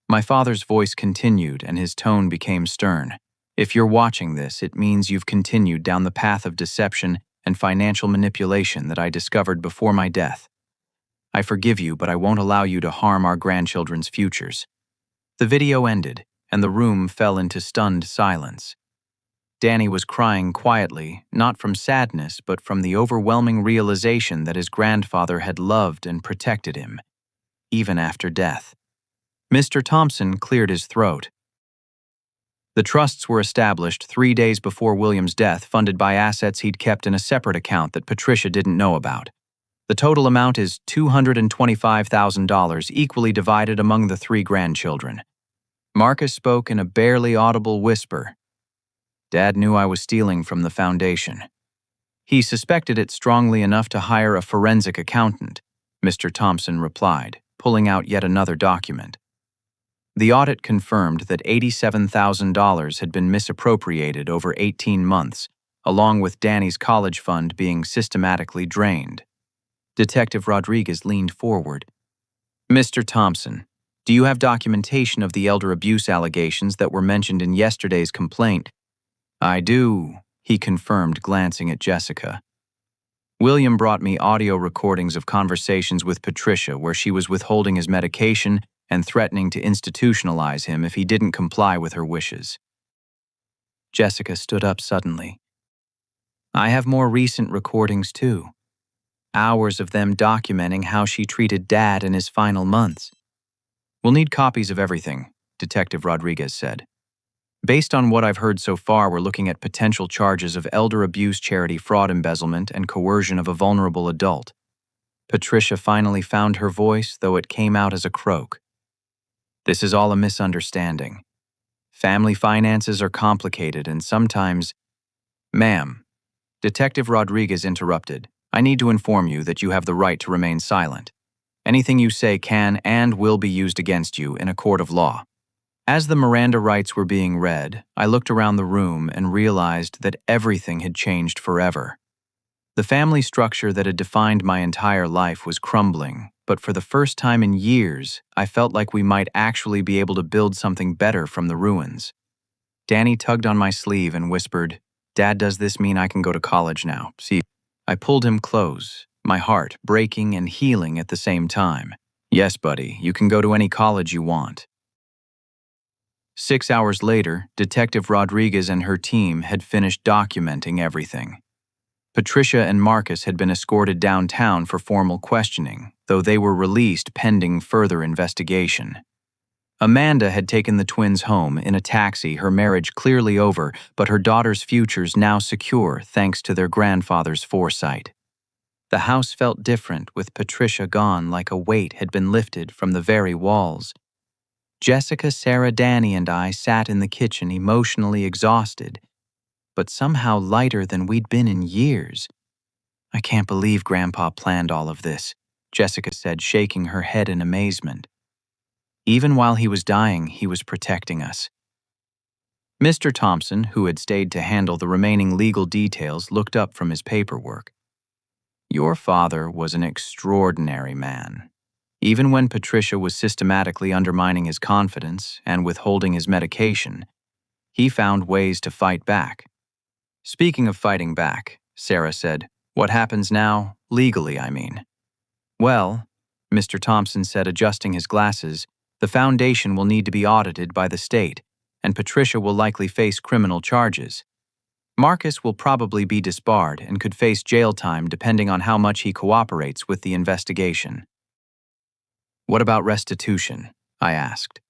My father's voice continued and his tone became stern. "If you're watching this, it means you've continued down the path of deception and financial manipulation that I discovered before my death. I forgive you, but I won't allow you to harm our grandchildren's futures." The video ended, and the room fell into stunned silence. Danny was crying quietly, not from sadness, but from the overwhelming realization that his grandfather had loved and protected him, even after death. Mr. Thompson cleared his throat. "The trusts were established 3 days before William's death, funded by assets he'd kept in a separate account that Patricia didn't know about. The total amount is $225,000, equally divided among the 3 grandchildren." Marcus spoke in a barely audible whisper. "Dad knew I was stealing from the foundation. He suspected it strongly enough to hire a forensic accountant," Mr. Thompson replied, pulling out yet another document. The audit confirmed that $87,000 had been misappropriated over 18 months, along with Danny's college fund being systematically drained. Detective Rodriguez leaned forward. "Mr. Thompson, do you have documentation of the elder abuse allegations that were mentioned in yesterday's complaint?" "I do," he confirmed, glancing at Jessica. "William brought me audio recordings of conversations with Patricia where she was withholding his medication and threatening to institutionalize him if he didn't comply with her wishes." Jessica stood up suddenly. "I have more recent recordings too. Hours of them documenting how she treated Dad in his final months." "We'll need copies of everything," Detective Rodriguez said. "Based on what I've heard so far, we're looking at potential charges of elder abuse, charity fraud, embezzlement, and coercion of a vulnerable adult." Patricia finally found her voice, though it came out as a croak. "This is all a misunderstanding. Family finances are complicated and sometimes—" "Ma'am," Detective Rodriguez interrupted, "I need to inform you that you have the right to remain silent. Anything you say can and will be used against you in a court of law." As the Miranda rights were being read, I looked around the room and realized that everything had changed forever. The family structure that had defined my entire life was crumbling, but for the first time in years, I felt like we might actually be able to build something better from the ruins. Danny tugged on my sleeve and whispered, "Dad, does this mean I can go to college now?" See, I pulled him close, my heart breaking and healing at the same time. "Yes, buddy, you can go to any college you want." 6 hours later, Detective Rodriguez and her team had finished documenting everything. Patricia and Marcus had been escorted downtown for formal questioning, though they were released pending further investigation. Amanda had taken the twins home in a taxi, her marriage clearly over, but her daughter's futures now secure thanks to their grandfather's foresight. The house felt different with Patricia gone, like a weight had been lifted from the very walls. Jessica, Sarah, Danny, and I sat in the kitchen emotionally exhausted, but somehow lighter than we'd been in years. "I can't believe Grandpa planned all of this," Jessica said, shaking her head in amazement. "Even while he was dying, he was protecting us." Mr. Thompson, who had stayed to handle the remaining legal details, looked up from his paperwork. "Your father was an extraordinary man. Even when Patricia was systematically undermining his confidence and withholding his medication, he found ways to fight back." "Speaking of fighting back," Sarah said, "what happens now, legally, I mean?" "Well," Mr. Thompson said, adjusting his glasses, The foundation will need to be audited by the state, and Patricia will likely face criminal charges. Marcus will probably be disbarred and could face jail time depending on how much he cooperates with the investigation. What about restitution? I asked.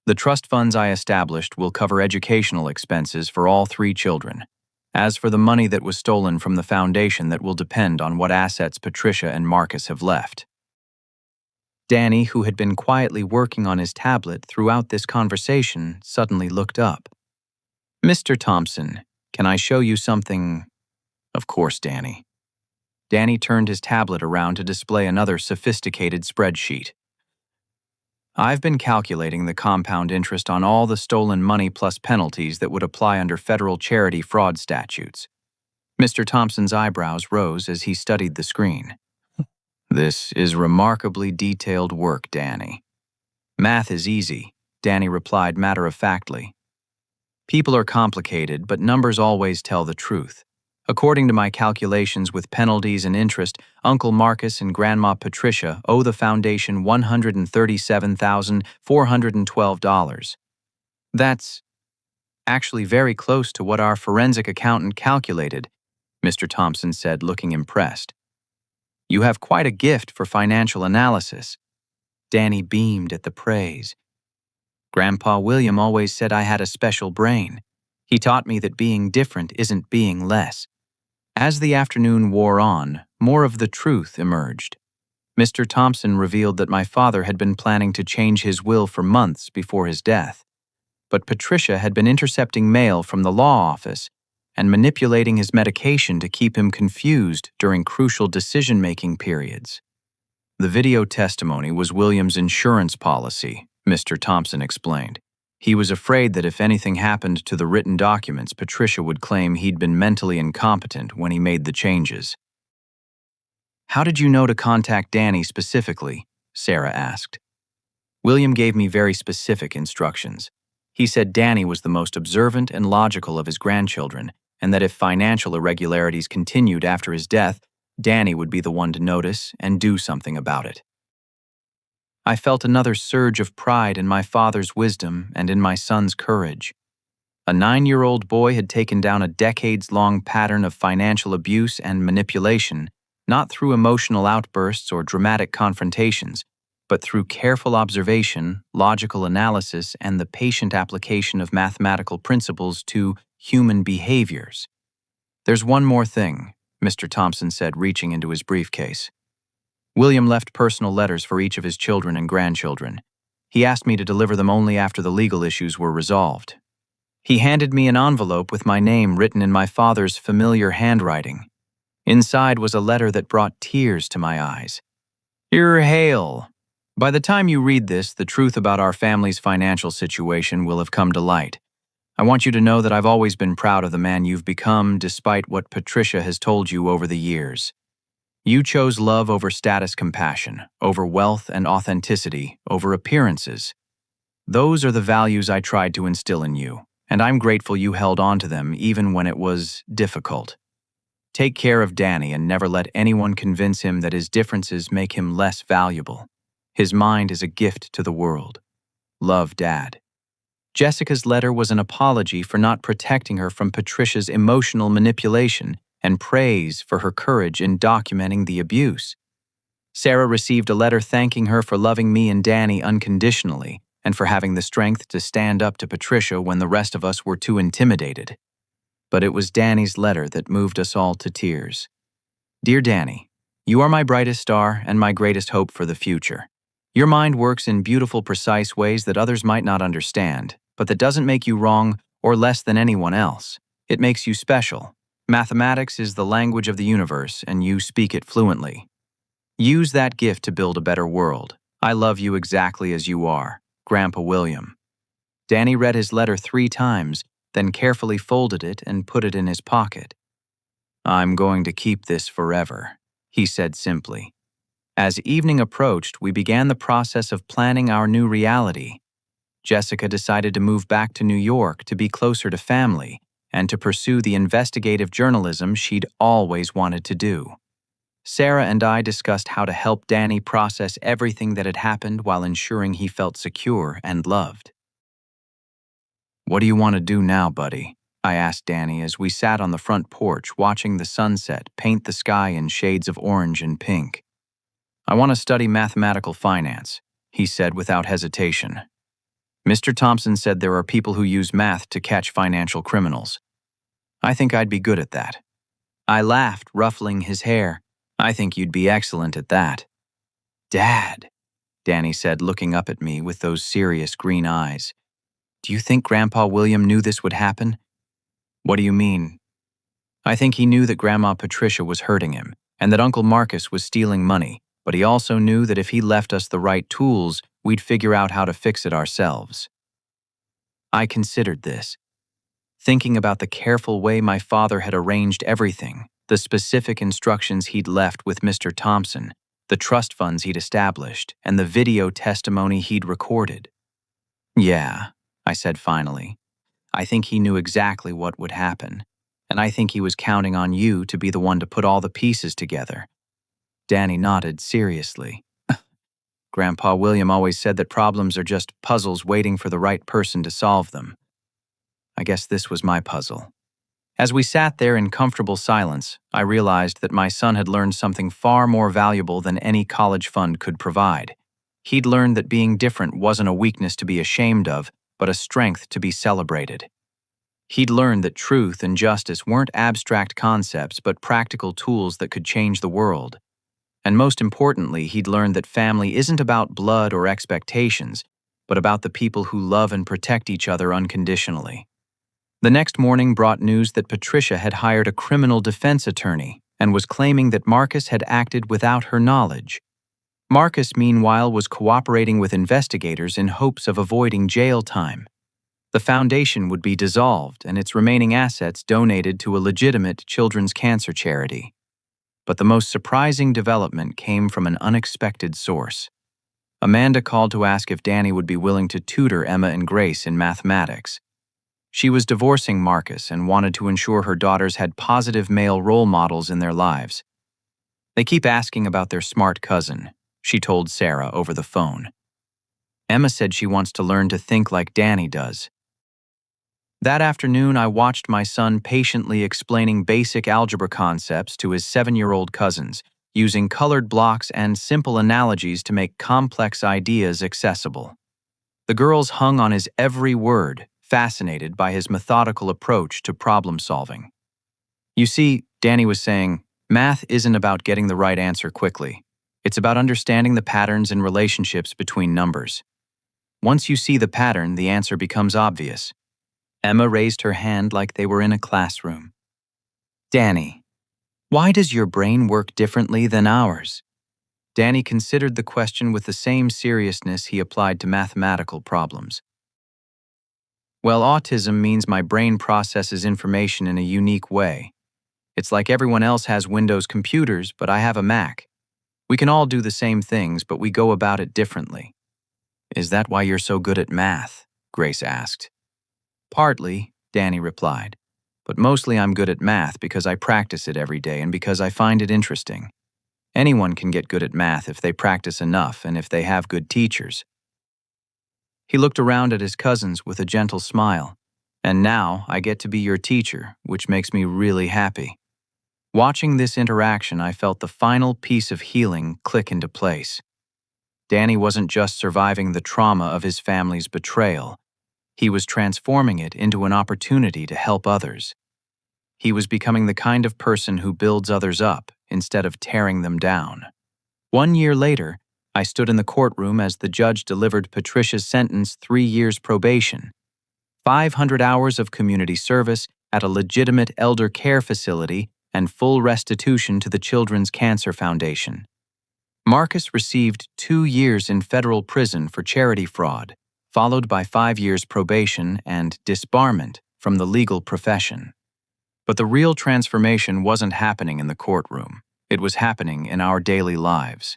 The trust funds I established will cover educational expenses for all 3 children. As for the money that was stolen from the foundation, that will depend on what assets Patricia and Marcus have left. Danny, who had been quietly working on his tablet throughout this conversation, suddenly looked up. "Mr. Thompson, can I show you something?" "Of course, Danny." Danny turned his tablet around to display another sophisticated spreadsheet. "I've been calculating the compound interest on all the stolen money plus penalties that would apply under federal charity fraud statutes." Mr. Thompson's eyebrows rose as he studied the screen. "This is remarkably detailed work, Danny." "Math is easy," Danny replied matter-of-factly. "People are complicated, but numbers always tell the truth. According to my calculations with penalties and interest, Uncle Marcus and Grandma Patricia owe the foundation $137,412. That's actually very close to what our forensic accountant calculated," Mr. Thompson said, looking impressed. "You have quite a gift for financial analysis." Danny beamed at the praise. "Grandpa William always said I had a special brain. He taught me that being different isn't being less." As the afternoon wore on, more of the truth emerged. Mr. Thompson revealed that my father had been planning to change his will for months before his death, but Patricia had been intercepting mail from the law office and manipulating his medication to keep him confused during crucial decision-making periods. The video testimony was William's insurance policy, Mr. Thompson explained. He was afraid that if anything happened to the written documents, Patricia would claim he'd been mentally incompetent when he made the changes. "How did you know to contact Danny specifically?" Sarah asked. "William gave me very specific instructions. He said Danny was the most observant and logical of his grandchildren, and that if financial irregularities continued after his death, Danny would be the one to notice and do something about it." I felt another surge of pride in my father's wisdom and in my son's courage. A 9-year-old boy had taken down a decades-long pattern of financial abuse and manipulation, not through emotional outbursts or dramatic confrontations, but through careful observation, logical analysis, and the patient application of mathematical principles to human behaviors. "There's one more thing," Mr. Thompson said, reaching into his briefcase. "William left personal letters for each of his children and grandchildren. He asked me to deliver them only after the legal issues were resolved." He handed me an envelope with my name written in my father's familiar handwriting. Inside was a letter that brought tears to my eyes. "Dear Hale, by the time you read this, the truth about our family's financial situation will have come to light. I want you to know that I've always been proud of the man you've become, despite what Patricia has told you over the years. You chose love over status, compassion over wealth, and authenticity over appearances. Those are the values I tried to instill in you, and I'm grateful you held on to them even when it was difficult. Take care of Danny and never let anyone convince him that his differences make him less valuable. His mind is a gift to the world. Love, Dad." Jessica's letter was an apology for not protecting her from Patricia's emotional manipulation and praise for her courage in documenting the abuse. Sarah received a letter thanking her for loving me and Danny unconditionally and for having the strength to stand up to Patricia when the rest of us were too intimidated. But it was Danny's letter that moved us all to tears. "Dear Danny, you are my brightest star and my greatest hope for the future. Your mind works in beautiful, precise ways that others might not understand, but that doesn't make you wrong or less than anyone else. It makes you special. Mathematics is the language of the universe, and you speak it fluently. Use that gift to build a better world. I love you exactly as you are, Grandpa William." Danny read his letter 3 times, then carefully folded it and put it in his pocket. "I'm going to keep this forever," he said simply. As evening approached, we began the process of planning our new reality. Jessica decided to move back to New York to be closer to family and to pursue the investigative journalism she'd always wanted to do. Sarah and I discussed how to help Danny process everything that had happened while ensuring he felt secure and loved. "What do you want to do now, buddy?" I asked Danny as we sat on the front porch watching the sunset paint the sky in shades of orange and pink. "I want to study mathematical finance," he said without hesitation. "Mr. Thompson said there are people who use math to catch financial criminals. I think I'd be good at that." I laughed, ruffling his hair. "I think you'd be excellent at that." "Dad," Danny said, looking up at me with those serious green eyes, "do you think Grandpa William knew this would happen?" "What do you mean?" "I think he knew that Grandma Patricia was hurting him, and that Uncle Marcus was stealing money, but he also knew that if he left us the right tools, we'd figure out how to fix it ourselves." I considered this, thinking about the careful way my father had arranged everything, the specific instructions he'd left with Mr. Thompson, the trust funds he'd established, and the video testimony he'd recorded. "Yeah," I said finally. "I think he knew exactly what would happen, and I think he was counting on you to be the one to put all the pieces together." Danny nodded seriously. "Grandpa William always said that problems are just puzzles waiting for the right person to solve them. I guess this was my puzzle." As we sat there in comfortable silence, I realized that my son had learned something far more valuable than any college fund could provide. He'd learned that being different wasn't a weakness to be ashamed of, but a strength to be celebrated. He'd learned that truth and justice weren't abstract concepts but practical tools that could change the world. And most importantly, he'd learned that family isn't about blood or expectations, but about the people who love and protect each other unconditionally. The next morning brought news that Patricia had hired a criminal defense attorney and was claiming that Marcus had acted without her knowledge. Marcus, meanwhile, was cooperating with investigators in hopes of avoiding jail time. The foundation would be dissolved and its remaining assets donated to a legitimate children's cancer charity. But the most surprising development came from an unexpected source. Amanda called to ask if Danny would be willing to tutor Emma and Grace in mathematics. She was divorcing Marcus and wanted to ensure her daughters had positive male role models in their lives. "They keep asking about their smart cousin," she told Sarah over the phone. "Emma said she wants to learn to think like Danny does." That afternoon, I watched my son patiently explaining basic algebra concepts to his 7-year-old cousins, using colored blocks and simple analogies to make complex ideas accessible. The girls hung on his every word, fascinated by his methodical approach to problem solving. "You see," Danny was saying, "math isn't about getting the right answer quickly. It's about understanding the patterns and relationships between numbers. Once you see the pattern, the answer becomes obvious." Emma raised her hand like they were in a classroom. "Danny, why does your brain work differently than ours?" Danny considered the question with the same seriousness he applied to mathematical problems. "Well, autism means my brain processes information in a unique way. It's like everyone else has Windows computers, but I have a Mac. We can all do the same things, but we go about it differently." "Is that why you're so good at math?" Grace asked. "Partly," Danny replied. "But mostly I'm good at math because I practice it every day and because I find it interesting. Anyone can get good at math if they practice enough and if they have good teachers." He looked around at his cousins with a gentle smile. "And now I get to be your teacher, which makes me really happy." Watching this interaction, I felt the final piece of healing click into place. Danny wasn't just surviving the trauma of his family's betrayal. He was transforming it into an opportunity to help others. He was becoming the kind of person who builds others up instead of tearing them down. 1 year later, I stood in the courtroom as the judge delivered Patricia's sentence: 3 years probation, 500 hours of community service at a legitimate elder care facility, and full restitution to the Children's Cancer Foundation. Marcus received 2 years in federal prison for charity fraud, followed by 5 years probation and disbarment from the legal profession. But the real transformation wasn't happening in the courtroom. It was happening in our daily lives.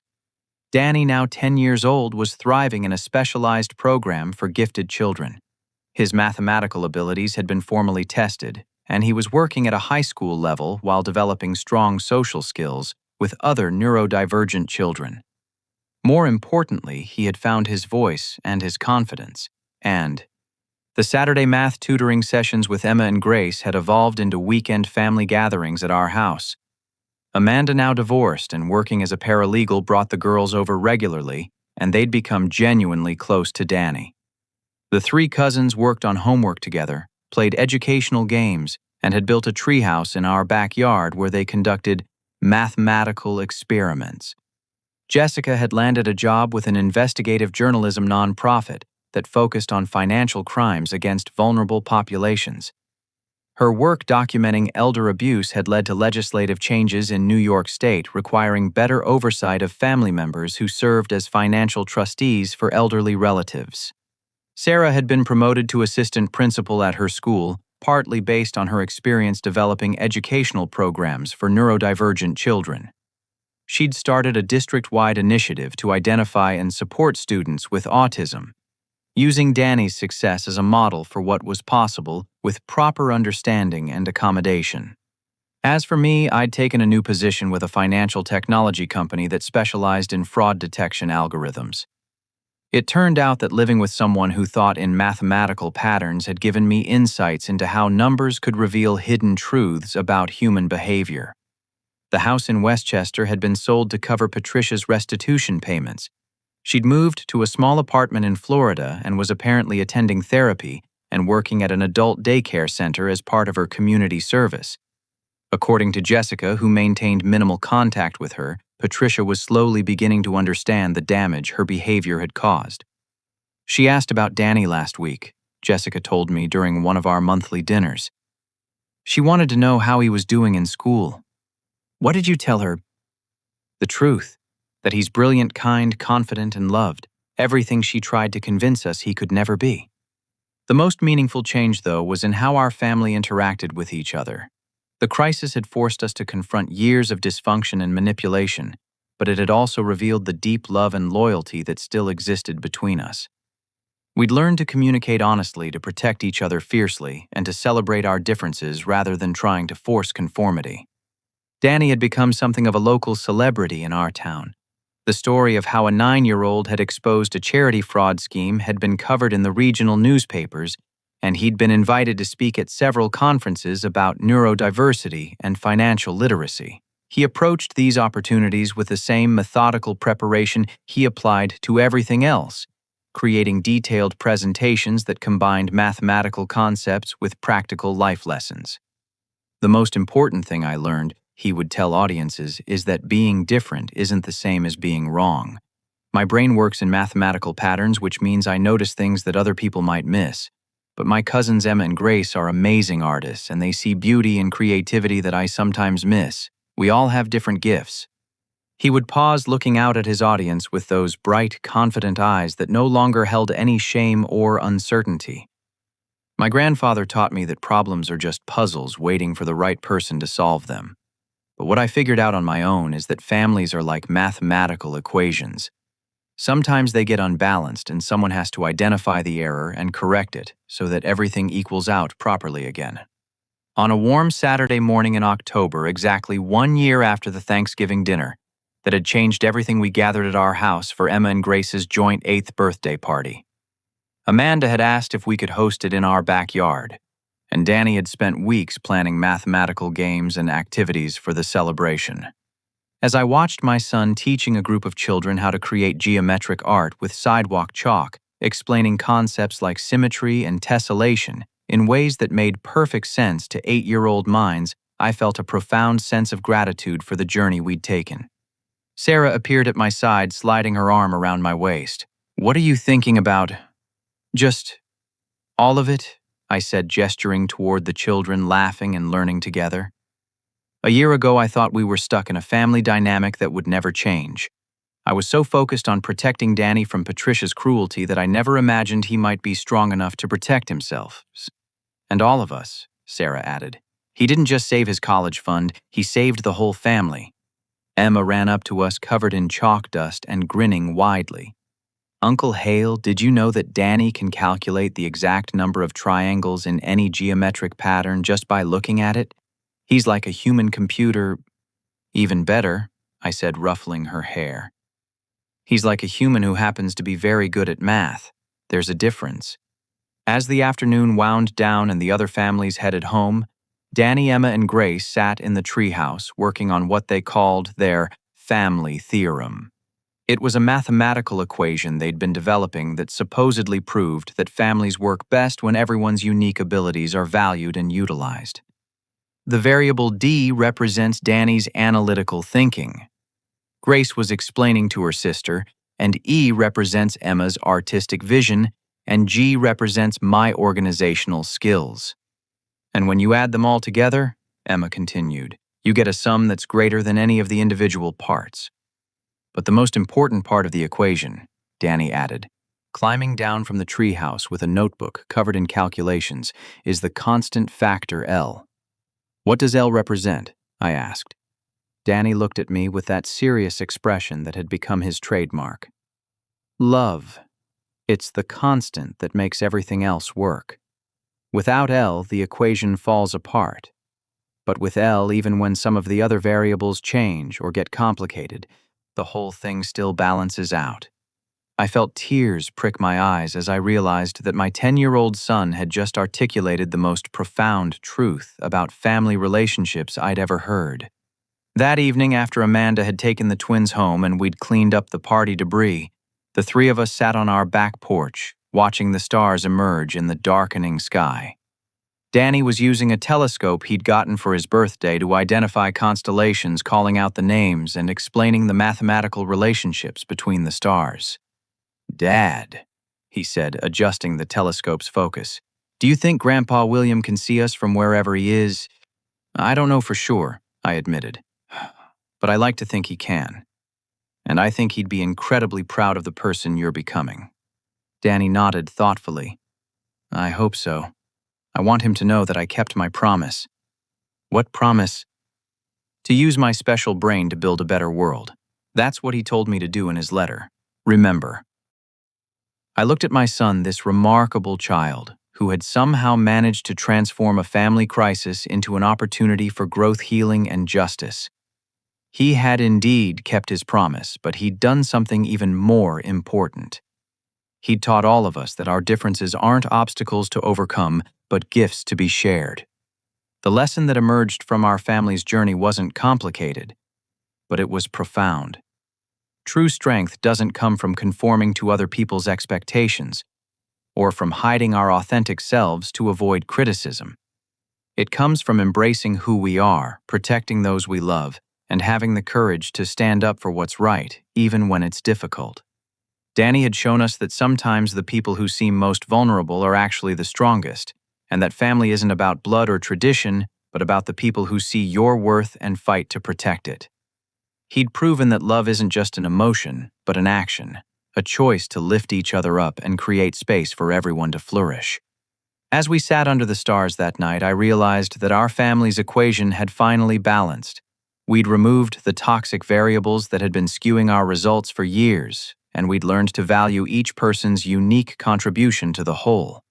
Danny, now 10 years old, was thriving in a specialized program for gifted children. His mathematical abilities had been formally tested, and he was working at a high school level while developing strong social skills, with other neurodivergent children. More importantly, he had found his voice and his confidence, and the Saturday math tutoring sessions with Emma and Grace had evolved into weekend family gatherings at our house. Amanda, now divorced and working as a paralegal, brought the girls over regularly, and they'd become genuinely close to Danny. The three cousins worked on homework together, played educational games, and had built a treehouse in our backyard where they conducted mathematical experiments. Jessica had landed a job with an investigative journalism nonprofit that focused on financial crimes against vulnerable populations. Her work documenting elder abuse had led to legislative changes in New York State requiring better oversight of family members who served as financial trustees for elderly relatives. Sarah had been promoted to assistant principal at her school, partly based on her experience developing educational programs for neurodivergent children. She'd started a district-wide initiative to identify and support students with autism, using Danny's success as a model for what was possible with proper understanding and accommodation. As for me, I'd taken a new position with a financial technology company that specialized in fraud detection algorithms. It turned out that living with someone who thought in mathematical patterns had given me insights into how numbers could reveal hidden truths about human behavior. The house in Westchester had been sold to cover Patricia's restitution payments. She'd moved to a small apartment in Florida and was apparently attending therapy and working at an adult daycare center as part of her community service. According to Jessica, who maintained minimal contact with her, Patricia was slowly beginning to understand the damage her behavior had caused. She asked about Danny last week, Jessica told me during one of our monthly dinners. She wanted to know how he was doing in school. What did you tell her? The truth. That he's brilliant, kind, confident, and loved, everything she tried to convince us he could never be. The most meaningful change, though, was in how our family interacted with each other. The crisis had forced us to confront years of dysfunction and manipulation, but it had also revealed the deep love and loyalty that still existed between us. We'd learned to communicate honestly, to protect each other fiercely, and to celebrate our differences rather than trying to force conformity. Danny had become something of a local celebrity in our town. The story of how a 9-year-old had exposed a charity fraud scheme had been covered in the regional newspapers, and he'd been invited to speak at several conferences about neurodiversity and financial literacy. He approached these opportunities with the same methodical preparation he applied to everything else, creating detailed presentations that combined mathematical concepts with practical life lessons. The most important thing I learned, he would tell audiences, is that being different isn't the same as being wrong. My brain works in mathematical patterns, which means I notice things that other people might miss. But my cousins Emma and Grace are amazing artists, and they see beauty and creativity that I sometimes miss. We all have different gifts. He would pause, looking out at his audience with those bright, confident eyes that no longer held any shame or uncertainty. My grandfather taught me that problems are just puzzles waiting for the right person to solve them. But what I figured out on my own is that families are like mathematical equations. Sometimes they get unbalanced and someone has to identify the error and correct it so that everything equals out properly again. On a warm Saturday morning in October, exactly 1 year after the Thanksgiving dinner that had changed everything, we gathered at our house for Emma and Grace's joint 8th birthday party. Amanda had asked if we could host it in our backyard, and Danny had spent weeks planning mathematical games and activities for the celebration. As I watched my son teaching a group of children how to create geometric art with sidewalk chalk, explaining concepts like symmetry and tessellation in ways that made perfect sense to 8-year-old minds, I felt a profound sense of gratitude for the journey we'd taken. Sarah appeared at my side, sliding her arm around my waist. "What are you thinking about?" "Just all of it," I said, gesturing toward the children laughing and learning together. A year ago, I thought we were stuck in a family dynamic that would never change. I was so focused on protecting Danny from Patricia's cruelty that I never imagined he might be strong enough to protect himself. And all of us, Sarah added. He didn't just save his college fund, he saved the whole family. Emma ran up to us covered in chalk dust and grinning widely. "Uncle Hale, did you know that Danny can calculate the exact number of triangles in any geometric pattern just by looking at it? He's like a human computer." "Even better," I said, ruffling her hair. He's like a human who happens to be very good at math. There's a difference. As the afternoon wound down and the other families headed home, Danny, Emma, and Grace sat in the treehouse working on what they called their family theorem. It was a mathematical equation they'd been developing that supposedly proved that families work best when everyone's unique abilities are valued and utilized. The variable D represents Danny's analytical thinking. Grace was explaining to her sister, and E represents Emma's artistic vision, and G represents my organizational skills. And when you add them all together, Emma continued, you get a sum that's greater than any of the individual parts. But the most important part of the equation, Danny added, climbing down from the treehouse with a notebook covered in calculations, is the constant factor L. What does L represent? I asked. Danny looked at me with that serious expression that had become his trademark. Love. It's the constant that makes everything else work. Without L, the equation falls apart. But with L, even when some of the other variables change or get complicated, the whole thing still balances out. I felt tears prick my eyes as I realized that my 10-year-old son had just articulated the most profound truth about family relationships I'd ever heard. That evening, after Amanda had taken the twins home and we'd cleaned up the party debris, the three of us sat on our back porch, watching the stars emerge in the darkening sky. Danny was using a telescope he'd gotten for his birthday to identify constellations, calling out the names and explaining the mathematical relationships between the stars. Dad, he said, adjusting the telescope's focus, do you think Grandpa William can see us from wherever he is? I don't know for sure, I admitted, but I like to think he can. And I think he'd be incredibly proud of the person you're becoming. Danny nodded thoughtfully. I hope so. I want him to know that I kept my promise. What promise? To use my special brain to build a better world. That's what he told me to do in his letter. Remember. I looked at my son, this remarkable child, who had somehow managed to transform a family crisis into an opportunity for growth, healing, and justice. He had indeed kept his promise, but he'd done something even more important. He'd taught all of us that our differences aren't obstacles to overcome, but gifts to be shared. The lesson that emerged from our family's journey wasn't complicated, but it was profound. True strength doesn't come from conforming to other people's expectations, or from hiding our authentic selves to avoid criticism. It comes from embracing who we are, protecting those we love, and having the courage to stand up for what's right, even when it's difficult. Danny had shown us that sometimes the people who seem most vulnerable are actually the strongest, and that family isn't about blood or tradition, but about the people who see your worth and fight to protect it. He'd proven that love isn't just an emotion, but an action, a choice to lift each other up and create space for everyone to flourish. As we sat under the stars that night, I realized that our family's equation had finally balanced. We'd removed the toxic variables that had been skewing our results for years, and we'd learned to value each person's unique contribution to the whole.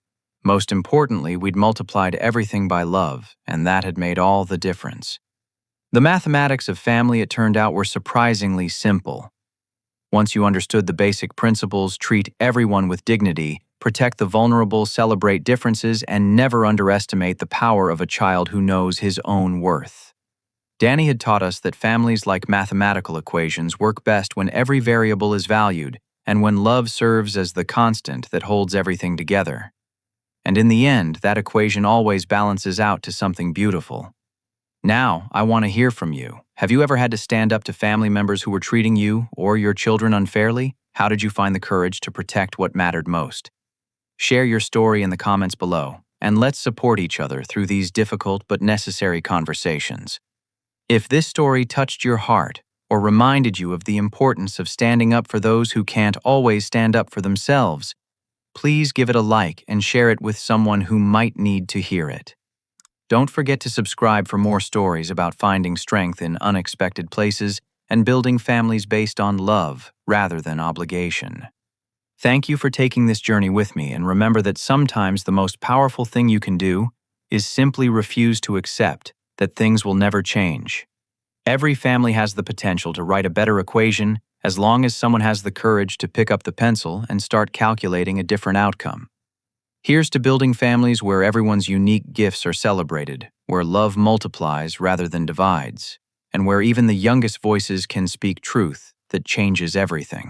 Most importantly, we'd multiplied everything by love, and that had made all the difference. The mathematics of family, it turned out, were surprisingly simple. Once you understood the basic principles, treat everyone with dignity, protect the vulnerable, celebrate differences, and never underestimate the power of a child who knows his own worth. Danny had taught us that families, like mathematical equations, work best when every variable is valued and when love serves as the constant that holds everything together. And in the end, that equation always balances out to something beautiful. Now, I want to hear from you. Have you ever had to stand up to family members who were treating you or your children unfairly? How did you find the courage to protect what mattered most? Share your story in the comments below, and let's support each other through these difficult but necessary conversations. If this story touched your heart or reminded you of the importance of standing up for those who can't always stand up for themselves, please give it a like and share it with someone who might need to hear it. Don't forget to subscribe for more stories about finding strength in unexpected places and building families based on love rather than obligation. Thank you for taking this journey with me, and remember that sometimes the most powerful thing you can do is simply refuse to accept that things will never change. Every family has the potential to write a better equation as long as someone has the courage to pick up the pencil and start calculating a different outcome. Here's to building families where everyone's unique gifts are celebrated, where love multiplies rather than divides, and where even the youngest voices can speak truth that changes everything.